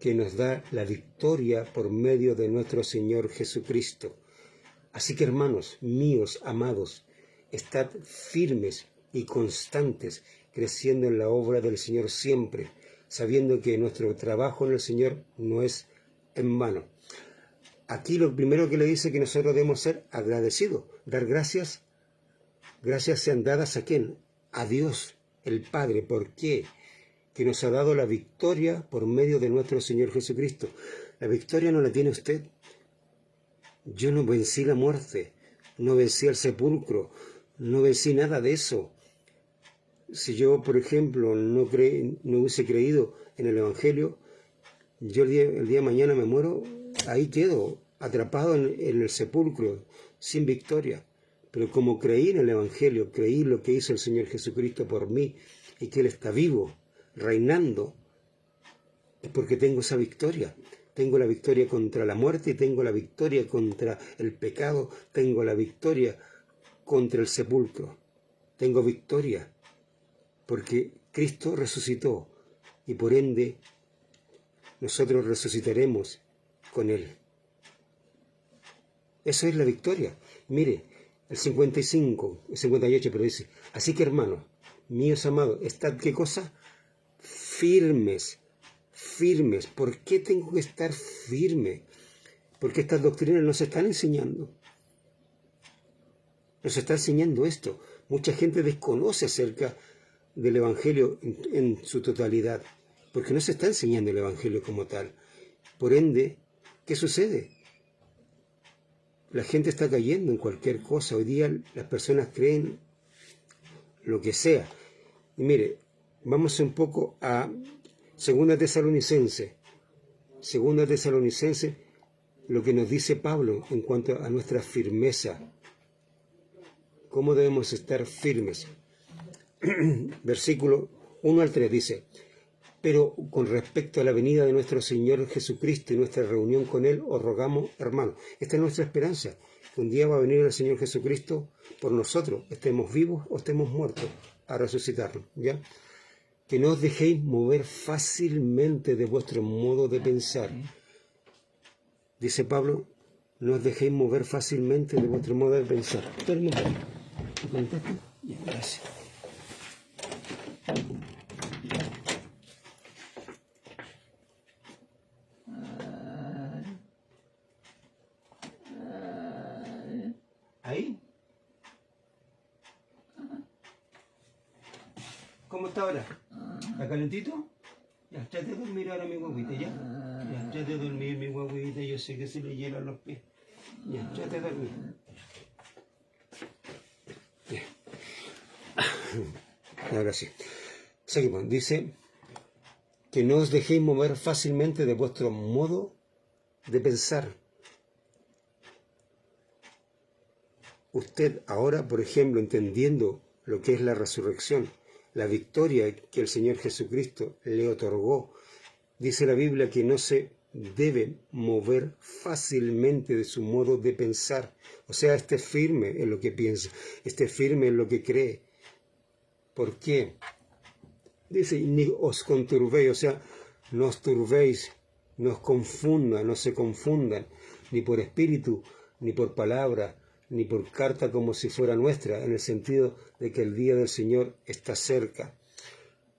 que nos da la victoria por medio de nuestro Señor Jesucristo. Así que, hermanos míos, amados, estad firmes y constantes, creciendo en la obra del Señor siempre, sabiendo que nuestro trabajo en el Señor no es en vano. Aquí lo primero que le dice que nosotros debemos ser agradecidos, dar gracias. Gracias sean dadas ¿a quién? A Dios, el Padre. ¿Por qué? Que nos ha dado la victoria por medio de nuestro Señor Jesucristo. La victoria no la tiene usted. Yo no vencí la muerte, no vencí el sepulcro, no vencí nada de eso. Si yo, por ejemplo, no hubiese creído en el Evangelio, Yo el día de mañana me muero, ahí quedo, atrapado en el sepulcro, sin victoria. Pero como creí en el Evangelio, creí lo que hizo el Señor Jesucristo por mí y que Él está vivo, reinando, es porque tengo esa victoria. Tengo la victoria contra la muerte, tengo la victoria contra el pecado, tengo la victoria contra el sepulcro. Tengo victoria porque Cristo resucitó y por ende nosotros resucitaremos con Él. Eso es la victoria. Mire, el 55, el 58, pero dice, así que hermanos, míos amados, estad, ¿qué cosa? Firmes, firmes. ¿Por qué tengo que estar firme? Porque estas doctrinas nos están enseñando. Nos está enseñando esto. Mucha gente desconoce acerca del Evangelio en su totalidad, porque no se está enseñando el Evangelio como tal. Por ende, ¿qué sucede? La gente está cayendo en cualquier cosa. Hoy día las personas creen lo que sea. Y mire, vamos un poco a 2 Tesalonicenses. 2 Tesalonicenses, lo que nos dice Pablo en cuanto a nuestra firmeza. ¿Cómo debemos estar firmes? Versículo 1 al 3 dice, pero con respecto a la venida de nuestro Señor Jesucristo y nuestra reunión con Él, os rogamos, hermanos, esta es nuestra esperanza, que un día va a venir el Señor Jesucristo por nosotros, estemos vivos o estemos muertos, a resucitarnos, ¿ya? Que no os dejéis mover fácilmente de vuestro modo de pensar. Dice Pablo, no os dejéis mover fácilmente de vuestro modo de pensar. Espérenme, ¿me contaste? Ya, gracias. ¿Ahí? ¿Cómo está ahora? ¿Está calentito? Ya, trate de dormir ahora mi guaguita, ¿ya? Ya, trate de dormir mi guaguita, yo sé que se le hielan los pies. Ya, trate de dormir. Ya. Ahora sí. Seguimos. Dice que no os dejéis mover fácilmente de vuestro modo de pensar. Usted ahora, por ejemplo, entendiendo lo que es la resurrección, la victoria que el Señor Jesucristo le otorgó, dice la Biblia que no se debe mover fácilmente de su modo de pensar. O sea, esté firme en lo que piensa, esté firme en lo que cree. ¿Por qué? Dice, ni os conturbéis, o sea, no os turbéis, no os confundan, no se confundan, ni por espíritu, ni por palabra, ni por carta como si fuera nuestra, en el sentido de que el día del Señor está cerca.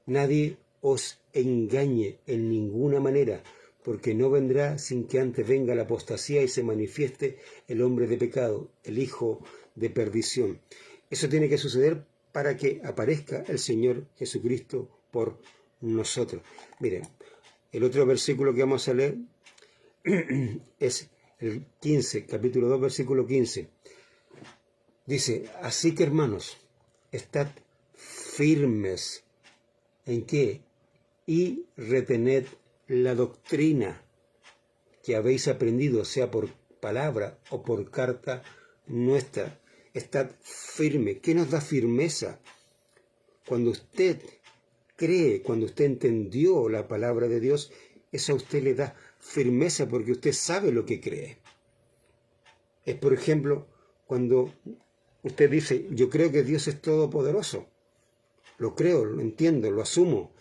Nadie os engañe en ninguna manera, porque no vendrá sin que antes venga la apostasía y se manifieste el hombre de pecado, el hijo de perdición. Eso tiene que suceder para que aparezca el Señor Jesucristo por nosotros. Miren, el otro versículo que vamos a leer es el 15, capítulo 2, versículo 15. Dice, así que hermanos, estad firmes. ¿En qué? Y retened la doctrina que habéis aprendido, sea por palabra o por carta nuestra. Estad firme. ¿Qué nos da firmeza? Cuando usted cree, cuando usted entendió la palabra de Dios, eso a usted le da firmeza porque usted sabe lo que cree. Es, por ejemplo, cuando usted dice, yo creo que Dios es todopoderoso. Lo creo, lo entiendo, lo asumo.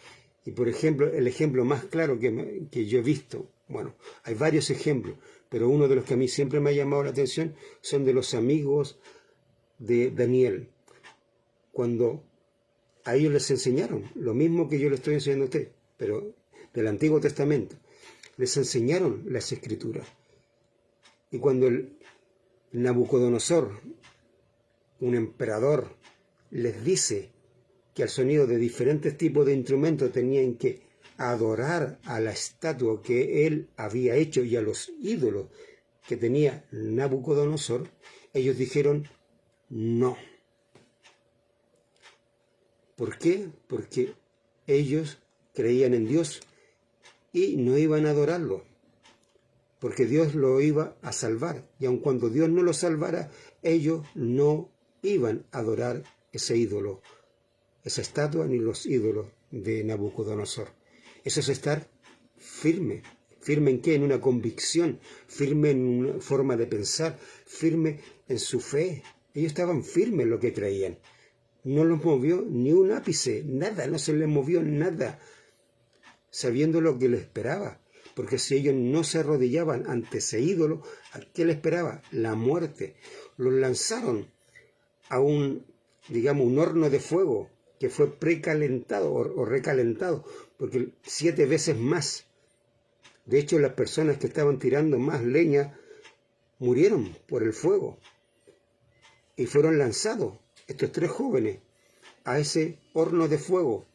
Y, por ejemplo, el ejemplo más claro que yo he visto, bueno, hay varios ejemplos, pero uno de los que a mí siempre me ha llamado la atención son de los amigos de Daniel. Cuando a ellos les enseñaron lo mismo que yo le estoy enseñando a usted, pero del Antiguo Testamento, les enseñaron las Escrituras. Y cuando el Nabucodonosor, un emperador, les dice que al sonido de diferentes tipos de instrumentos tenían que adorar a la estatua que él había hecho y a los ídolos que tenía Nabucodonosor, ellos dijeron no. ¿Por qué? Porque ellos creían en Dios y no iban a adorarlo, porque Dios lo iba a salvar. Y aun cuando Dios no lo salvara, ellos no iban a adorar ese ídolo, esa estatua, ni los ídolos de Nabucodonosor. Eso es estar firme. ¿Firme en qué? En una convicción, firme en una forma de pensar, firme en su fe. Ellos estaban firmes en lo que creían. No los movió ni un ápice, nada, no se les movió nada, sabiendo lo que les esperaba. Porque si ellos no se arrodillaban ante ese ídolo, ¿a qué les esperaba? La muerte. Los lanzaron a un horno de fuego que fue precalentado o recalentado, porque 7 veces más. De hecho, las personas que estaban tirando más leña murieron por el fuego y fueron lanzados, estos 3 jóvenes, a ese horno de fuego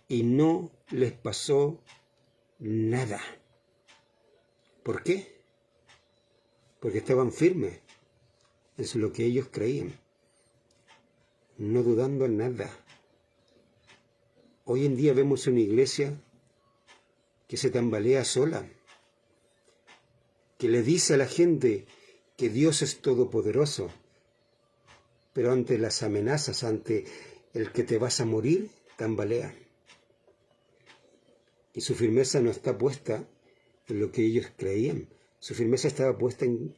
y no les pasó nada. ¿Por qué? Porque estaban firmes en lo que ellos creían, no dudando en nada. Hoy en día vemos una iglesia que se tambalea sola, que le dice a la gente que Dios es todopoderoso, pero ante las amenazas, ante el que te vas a morir, tambalea. Y su firmeza no está puesta en lo que ellos creían. Su firmeza estaba puesta en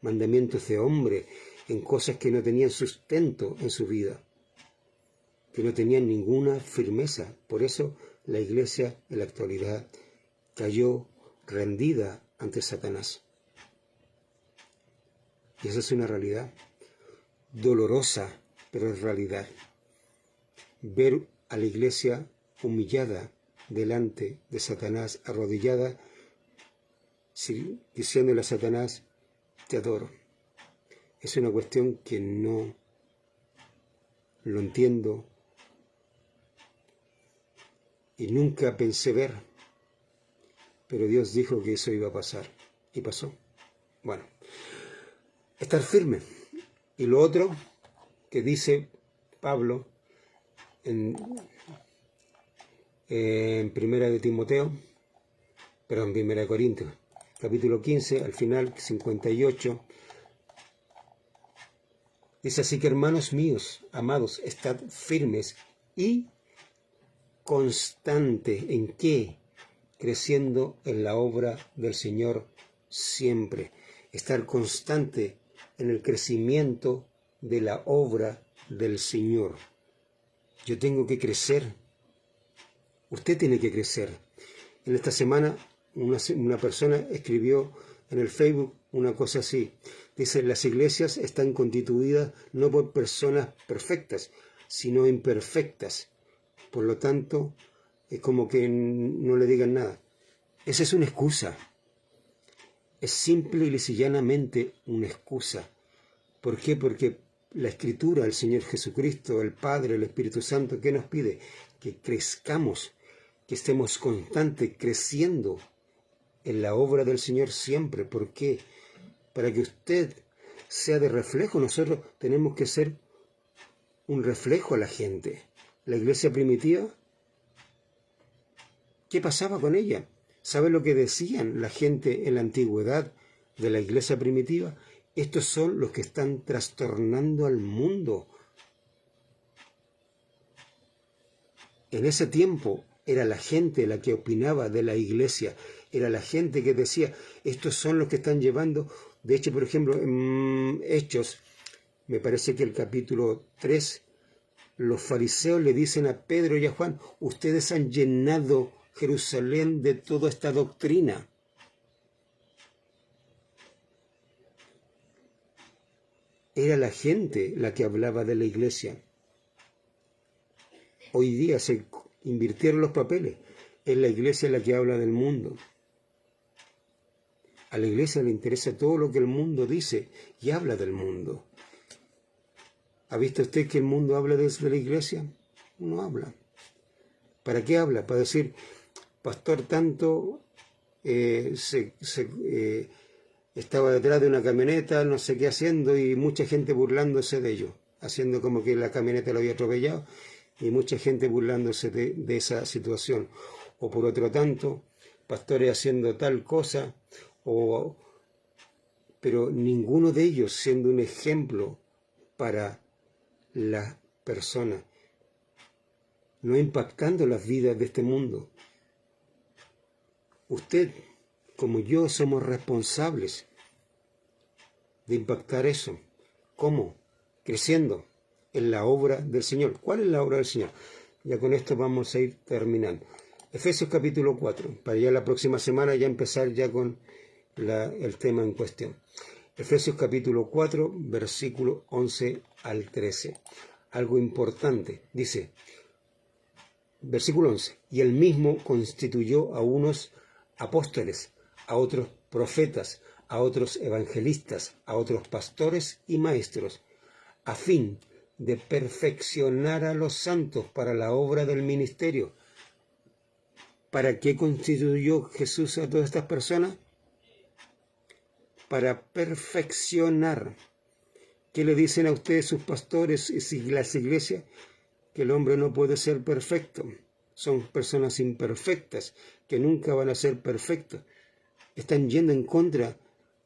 mandamientos de hombre, en cosas que no tenían sustento en su vida, que no tenían ninguna firmeza. Por eso la iglesia en la actualidad cayó rendida ante Satanás. Y esa es una realidad dolorosa, pero es realidad. Ver a la iglesia humillada delante de Satanás, arrodillada, diciéndole a Satanás, te adoro. Es una cuestión que no lo entiendo y nunca pensé ver, pero Dios dijo que eso iba a pasar y pasó. Bueno, estar firme. Y lo otro que dice Pablo en Primera de Corintios, capítulo 15, al final, 58, dice así que hermanos míos, amados, estad firmes y constante. ¿En qué? Creciendo en la obra del Señor siempre. Estar constante en el crecimiento de la obra del Señor. Yo tengo que crecer. Usted tiene que crecer. En esta semana una persona escribió en el Facebook una cosa así. Dice, las iglesias están constituidas no por personas perfectas, sino imperfectas. Por lo tanto, es como que no le digan nada. Esa es una excusa. Es simple y llanamente una excusa. ¿Por qué? Porque la Escritura, el Señor Jesucristo, el Padre, el Espíritu Santo, ¿qué nos pide? Que crezcamos, que estemos constantes, creciendo en la obra del Señor siempre. ¿Por qué? Para que usted sea de reflejo. Nosotros tenemos que ser un reflejo a la gente. La iglesia primitiva, ¿qué pasaba con ella? ¿Sabe lo que decían la gente en la antigüedad de la iglesia primitiva? Estos son los que están trastornando al mundo. En ese tiempo era la gente la que opinaba de la iglesia, era la gente que decía, estos son los que están llevando. De hecho, por ejemplo, en Hechos, me parece que el capítulo 3, los fariseos le dicen a Pedro y a Juan, ustedes han llenado Jerusalén de toda esta doctrina. Era la gente la que hablaba de la iglesia. Hoy día se invirtieron los papeles. Es la iglesia la que habla del mundo. A la iglesia le interesa todo lo que el mundo dice y habla del mundo. ¿Ha visto usted que el mundo habla desde la iglesia? No habla. ¿Para qué habla? Para decir, pastor tanto estaba detrás de una camioneta, no sé qué haciendo, y mucha gente burlándose de ello, haciendo como que la camioneta lo había atropellado, y mucha gente burlándose de esa situación. o por otro tanto, pastores haciendo tal cosa, pero ninguno de ellos siendo un ejemplo para las personas, no impactando las vidas de este mundo. Usted, como yo, somos responsables de impactar eso. ¿Cómo? Creciendo en la obra del Señor. ¿Cuál es la obra del Señor? Ya con esto vamos a ir terminando. Efesios capítulo 4, para ya la próxima semana ya empezar ya con el tema en cuestión. Efesios capítulo 4, versículo 11 al 13. Algo importante, dice, versículo 11, y él mismo constituyó a unos apóstoles, a otros profetas, a otros evangelistas, a otros pastores y maestros, a fin de perfeccionar a los santos para la obra del ministerio. ¿Para qué constituyó Jesús a todas estas personas? Para perfeccionar. ¿Qué le dicen a ustedes sus pastores y las iglesias? Que el hombre no puede ser perfecto. Son personas imperfectas, que nunca van a ser perfectos. Están yendo en contra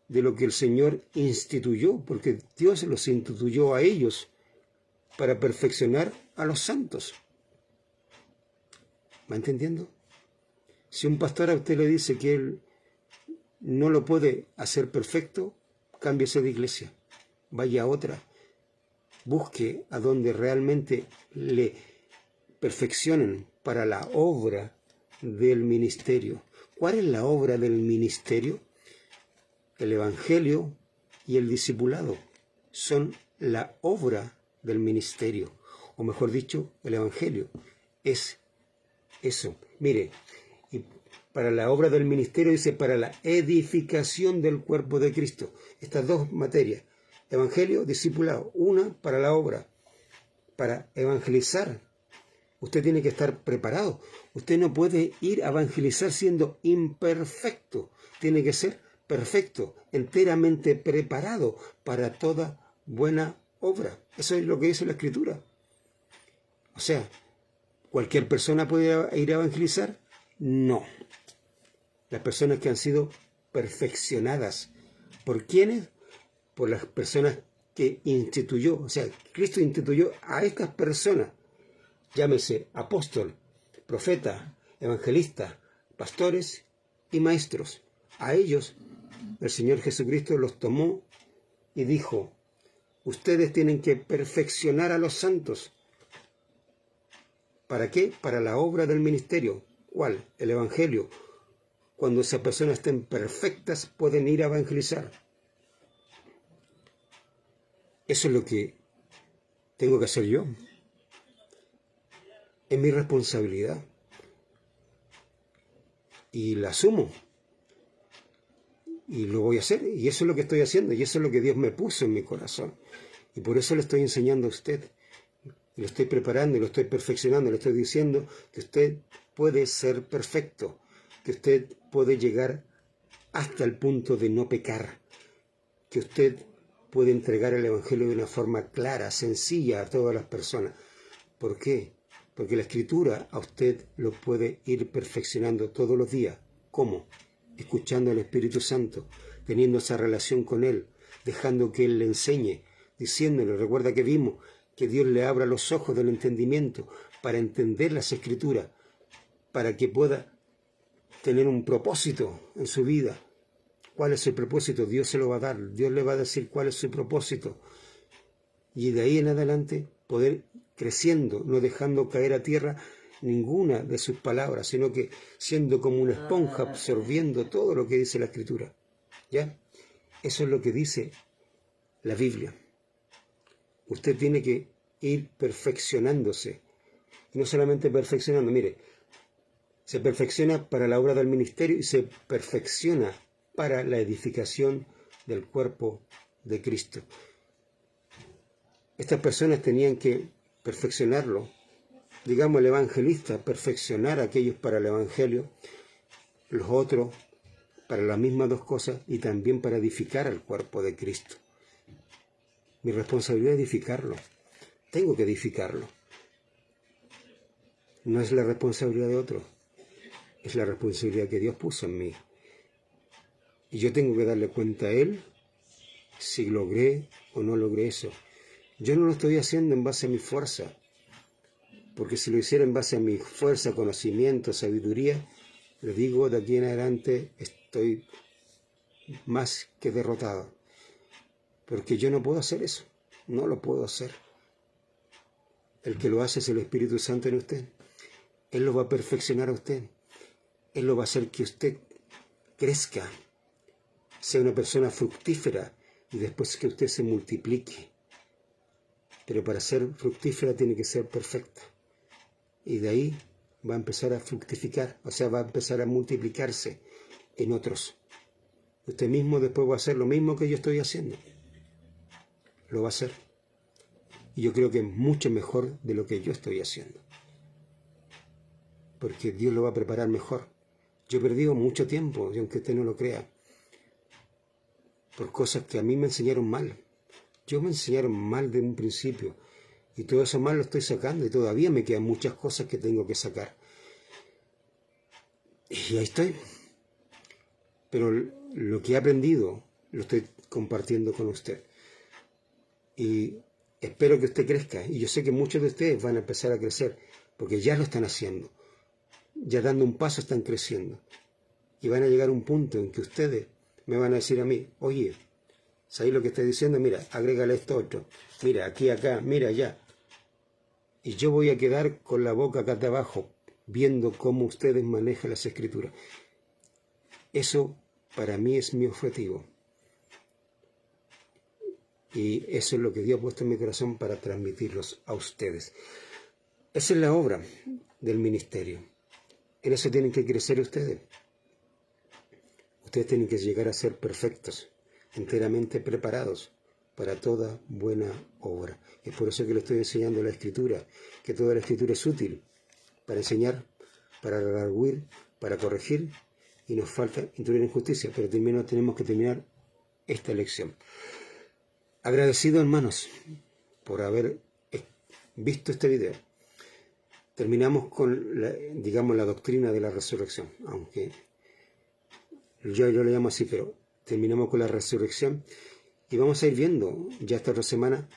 de lo que el Señor instituyó, porque Dios los instituyó a ellos para perfeccionar a los santos. ¿Va entendiendo? Si un pastor a usted le dice que él no lo puede hacer perfecto, cámbiese de iglesia, vaya a otra, busque a donde realmente le perfeccionen para la obra del ministerio. ¿Cuál es la obra del ministerio? El Evangelio y el discipulado son la obra del ministerio, o mejor dicho, el Evangelio es eso. Mire, y para la obra del ministerio dice para la edificación del cuerpo de Cristo. Estas dos materias, Evangelio, discipulado, una para la obra, para evangelizar. Usted tiene que estar preparado. Usted no puede ir a evangelizar siendo imperfecto. Tiene que ser perfecto, enteramente preparado para toda buena obra. Eso es lo que dice la Escritura. O sea, ¿cualquier persona puede ir a evangelizar? No. Las personas que han sido perfeccionadas. ¿Por quiénes? Por las personas que instituyó. O sea, Cristo instituyó a estas personas. Llámese apóstol, profeta, evangelista, pastores y maestros. A ellos el Señor Jesucristo los tomó y dijo, ustedes tienen que perfeccionar a los santos. ¿Para qué? Para la obra del ministerio. ¿Cuál? El Evangelio. Cuando esas personas estén perfectas, pueden ir a evangelizar. Eso es lo que tengo que hacer yo. Es mi responsabilidad. Y la asumo. Y lo voy a hacer. Y eso es lo que estoy haciendo. Y eso es lo que Dios me puso en mi corazón. Y por eso le estoy enseñando a usted. Y lo estoy preparando y lo estoy perfeccionando. Le estoy diciendo que usted puede ser perfecto. Que usted puede llegar hasta el punto de no pecar. Que usted puede entregar el Evangelio de una forma clara, sencilla a todas las personas. ¿Por qué? Porque la Escritura a usted lo puede ir perfeccionando todos los días. ¿Cómo? Escuchando al Espíritu Santo, teniendo esa relación con Él, dejando que Él le enseñe, diciéndole, recuerda que vimos que Dios le abra los ojos del entendimiento para entender las Escrituras, para que pueda tener un propósito en su vida. ¿Cuál es el propósito? Dios se lo va a dar, Dios le va a decir cuál es su propósito. Y de ahí en adelante poder creciendo, no dejando caer a tierra ninguna de sus palabras, sino que siendo como una esponja, absorbiendo todo lo que dice la Escritura. ¿Ya? Eso es lo que dice la Biblia. Usted tiene que ir perfeccionándose. Y no solamente perfeccionando, mire, se perfecciona para la obra del ministerio y se perfecciona para la edificación del cuerpo de Cristo. Estas personas tenían que perfeccionarlo. Digamos, el evangelista, perfeccionar a aquellos para el evangelio, los otros para las mismas dos cosas y también para edificar al cuerpo de Cristo. Mi responsabilidad es edificarlo. Tengo que edificarlo. No es la responsabilidad de otro. es la responsabilidad que Dios puso en mí. Y yo tengo que darle cuenta a Él si logré o no logré eso. Yo no lo estoy haciendo en base a mi fuerza, porque si lo hiciera en base a mi fuerza, conocimiento, sabiduría, le digo, de aquí en adelante estoy más que derrotado, porque yo no puedo hacer eso, no lo puedo hacer. El que lo hace es el Espíritu Santo en usted. Él lo va a perfeccionar a usted. Él lo va a hacer que usted crezca, sea una persona fructífera y después que usted se multiplique. Pero para ser fructífera tiene que ser perfecta. Y de ahí va a empezar a fructificar, o sea, va a empezar a multiplicarse en otros. Usted mismo después va a hacer lo mismo que yo estoy haciendo. Lo va a hacer. Y yo creo que es mucho mejor de lo que yo estoy haciendo. Porque Dios lo va a preparar mejor. Yo he perdido mucho tiempo, y aunque usted no lo crea, por cosas que a mí me enseñaron mal. Yo me enseñaron mal de un principio. Y todo eso mal lo estoy sacando. Y todavía me quedan muchas cosas que tengo que sacar. Y ahí estoy. Pero lo que he aprendido lo estoy compartiendo con usted. Y espero que usted crezca. Y yo sé que muchos de ustedes van a empezar a crecer. Porque ya lo están haciendo. Ya dando un paso están creciendo. Y van a llegar a un punto en que ustedes me van a decir a mí, oye, ¿sabéis lo que estoy diciendo? Mira, agrégale esto otro. Mira, aquí, acá, mira, allá. Y yo voy a quedar con la boca acá de abajo, viendo cómo ustedes manejan las escrituras. Eso para mí es mi objetivo. Y eso es lo que Dios ha puesto en mi corazón para transmitirlos a ustedes. Esa es la obra del ministerio. En eso tienen que crecer ustedes. Ustedes tienen que llegar a ser perfectos, enteramente preparados para toda buena obra. Es por eso que le estoy enseñando la Escritura, que toda la Escritura es útil para enseñar, para redarguir, para corregir, y nos falta instruir en justicia, pero primero tenemos que terminar esta lección. Agradecido, hermanos, por haber visto este video. Terminamos con, la doctrina de la resurrección, aunque yo lo llamo así, pero terminamos con la resurrección y vamos a ir viendo ya esta otra semana,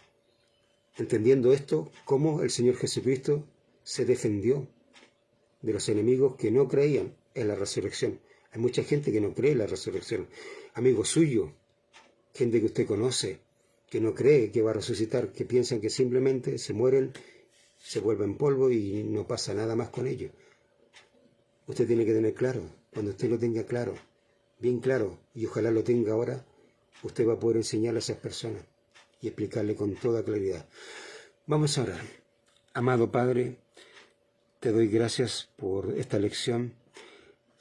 entendiendo esto, cómo el Señor Jesucristo se defendió de los enemigos que no creían en la resurrección. Hay mucha gente que no cree en la resurrección, amigos suyos, gente que usted conoce, que no cree que va a resucitar, que piensan que simplemente se mueren, se vuelven polvo y no pasa nada más con ellos. Usted tiene que tener claro, cuando usted lo tenga claro, bien claro, y ojalá lo tenga ahora, usted va a poder enseñarle a esas personas y explicarle con toda claridad. Vamos a orar. Amado Padre, te doy gracias por esta lección.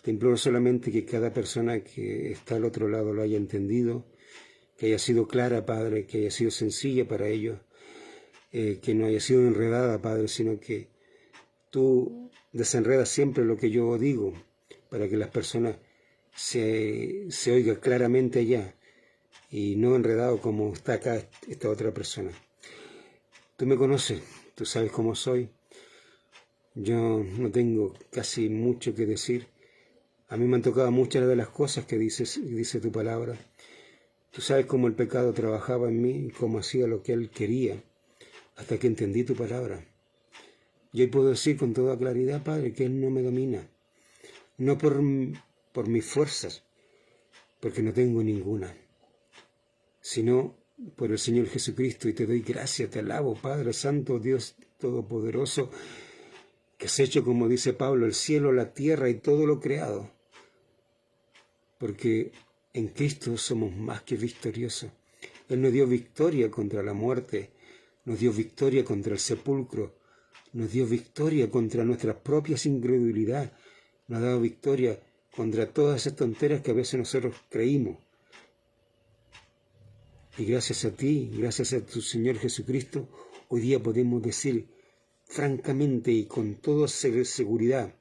Te imploro solamente que cada persona que está al otro lado lo haya entendido, que haya sido clara, Padre, que haya sido sencilla para ellos, que no haya sido enredada, Padre, sino que tú desenredas siempre lo que yo digo para que las personas se oiga claramente allá y no enredado como está acá esta otra persona. Tú me conoces, tú sabes cómo soy. Yo no tengo casi mucho que decir. A mí me han tocado muchas de las cosas que dice tu palabra. Tú sabes cómo el pecado trabajaba en mí y cómo hacía lo que él quería, hasta que entendí tu palabra. Y hoy puedo decir con toda claridad, Padre, que él no me domina. No por mis fuerzas, porque no tengo ninguna, sino por el Señor Jesucristo. Y te doy gracias, te alabo, Padre Santo, Dios Todopoderoso, que has hecho, como dice Pablo, el cielo, la tierra y todo lo creado. Porque en Cristo somos más que victoriosos. Él nos dio victoria contra la muerte, nos dio victoria contra el sepulcro, nos dio victoria contra nuestras propias incredulidad, nos ha dado victoria contra todas esas tonteras que a veces nosotros creímos. Y gracias a ti, gracias a tu Señor Jesucristo, hoy día podemos decir francamente y con toda seguridad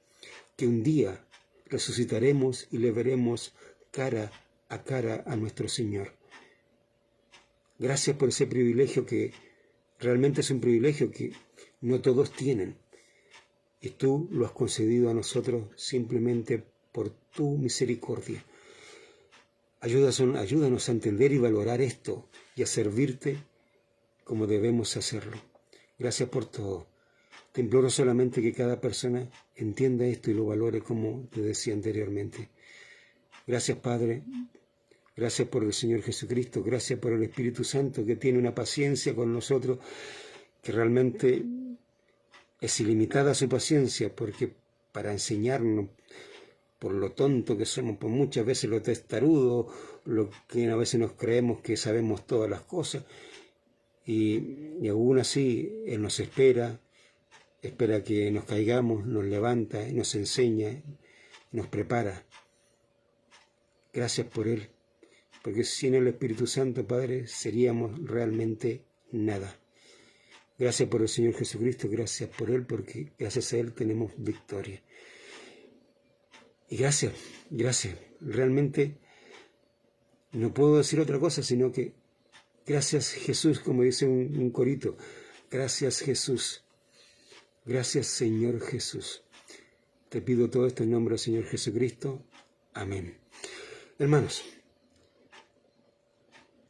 que un día resucitaremos y le veremos cara a nuestro Señor. Gracias por ese privilegio que realmente es un privilegio que no todos tienen. y tú lo has concedido a nosotros simplemente por tu misericordia. Ayúdanos a entender y valorar esto y a servirte como debemos hacerlo. Gracias por todo. Te imploro solamente que cada persona entienda esto y lo valore como te decía anteriormente. Gracias, Padre. Gracias por el Señor Jesucristo. Gracias por el Espíritu Santo que tiene una paciencia con nosotros que realmente es ilimitada su paciencia, porque para enseñarnos, por lo tonto que somos, por muchas veces lo testarudo, lo que a veces nos creemos que sabemos todas las cosas, y aún así Él nos espera que nos caigamos, nos levanta y nos enseña, nos prepara. Gracias por Él, porque sin el Espíritu Santo, Padre, seríamos realmente nada. Gracias por el Señor Jesucristo, gracias por Él, porque gracias a Él tenemos victoria. Y gracias. Realmente no puedo decir otra cosa, sino que gracias Jesús, como dice un corito. Gracias Jesús. Gracias Señor Jesús. Te pido todo esto en nombre del Señor Jesucristo. Amén. Hermanos,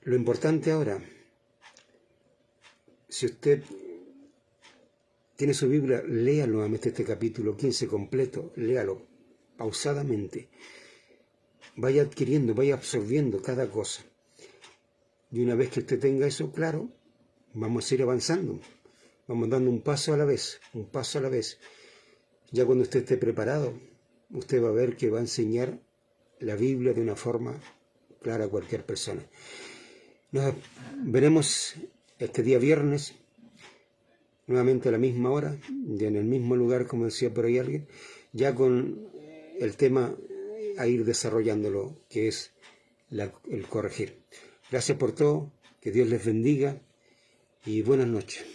lo importante ahora, si usted tiene su Biblia, lea nuevamente este capítulo 15 completo, léalo pausadamente. Vaya adquiriendo, vaya absorbiendo cada cosa. Y una vez que usted tenga eso claro, vamos a ir avanzando. Vamos dando un paso a la vez, un paso a la vez. Ya cuando usted esté preparado, usted va a ver que va a enseñar la Biblia de una forma clara a cualquier persona. Nos veremos este día viernes, nuevamente a la misma hora, y en el mismo lugar, como decía por ahí alguien, ya con el tema a ir desarrollándolo, que es el corregir. Gracias por todo, que Dios les bendiga y buenas noches.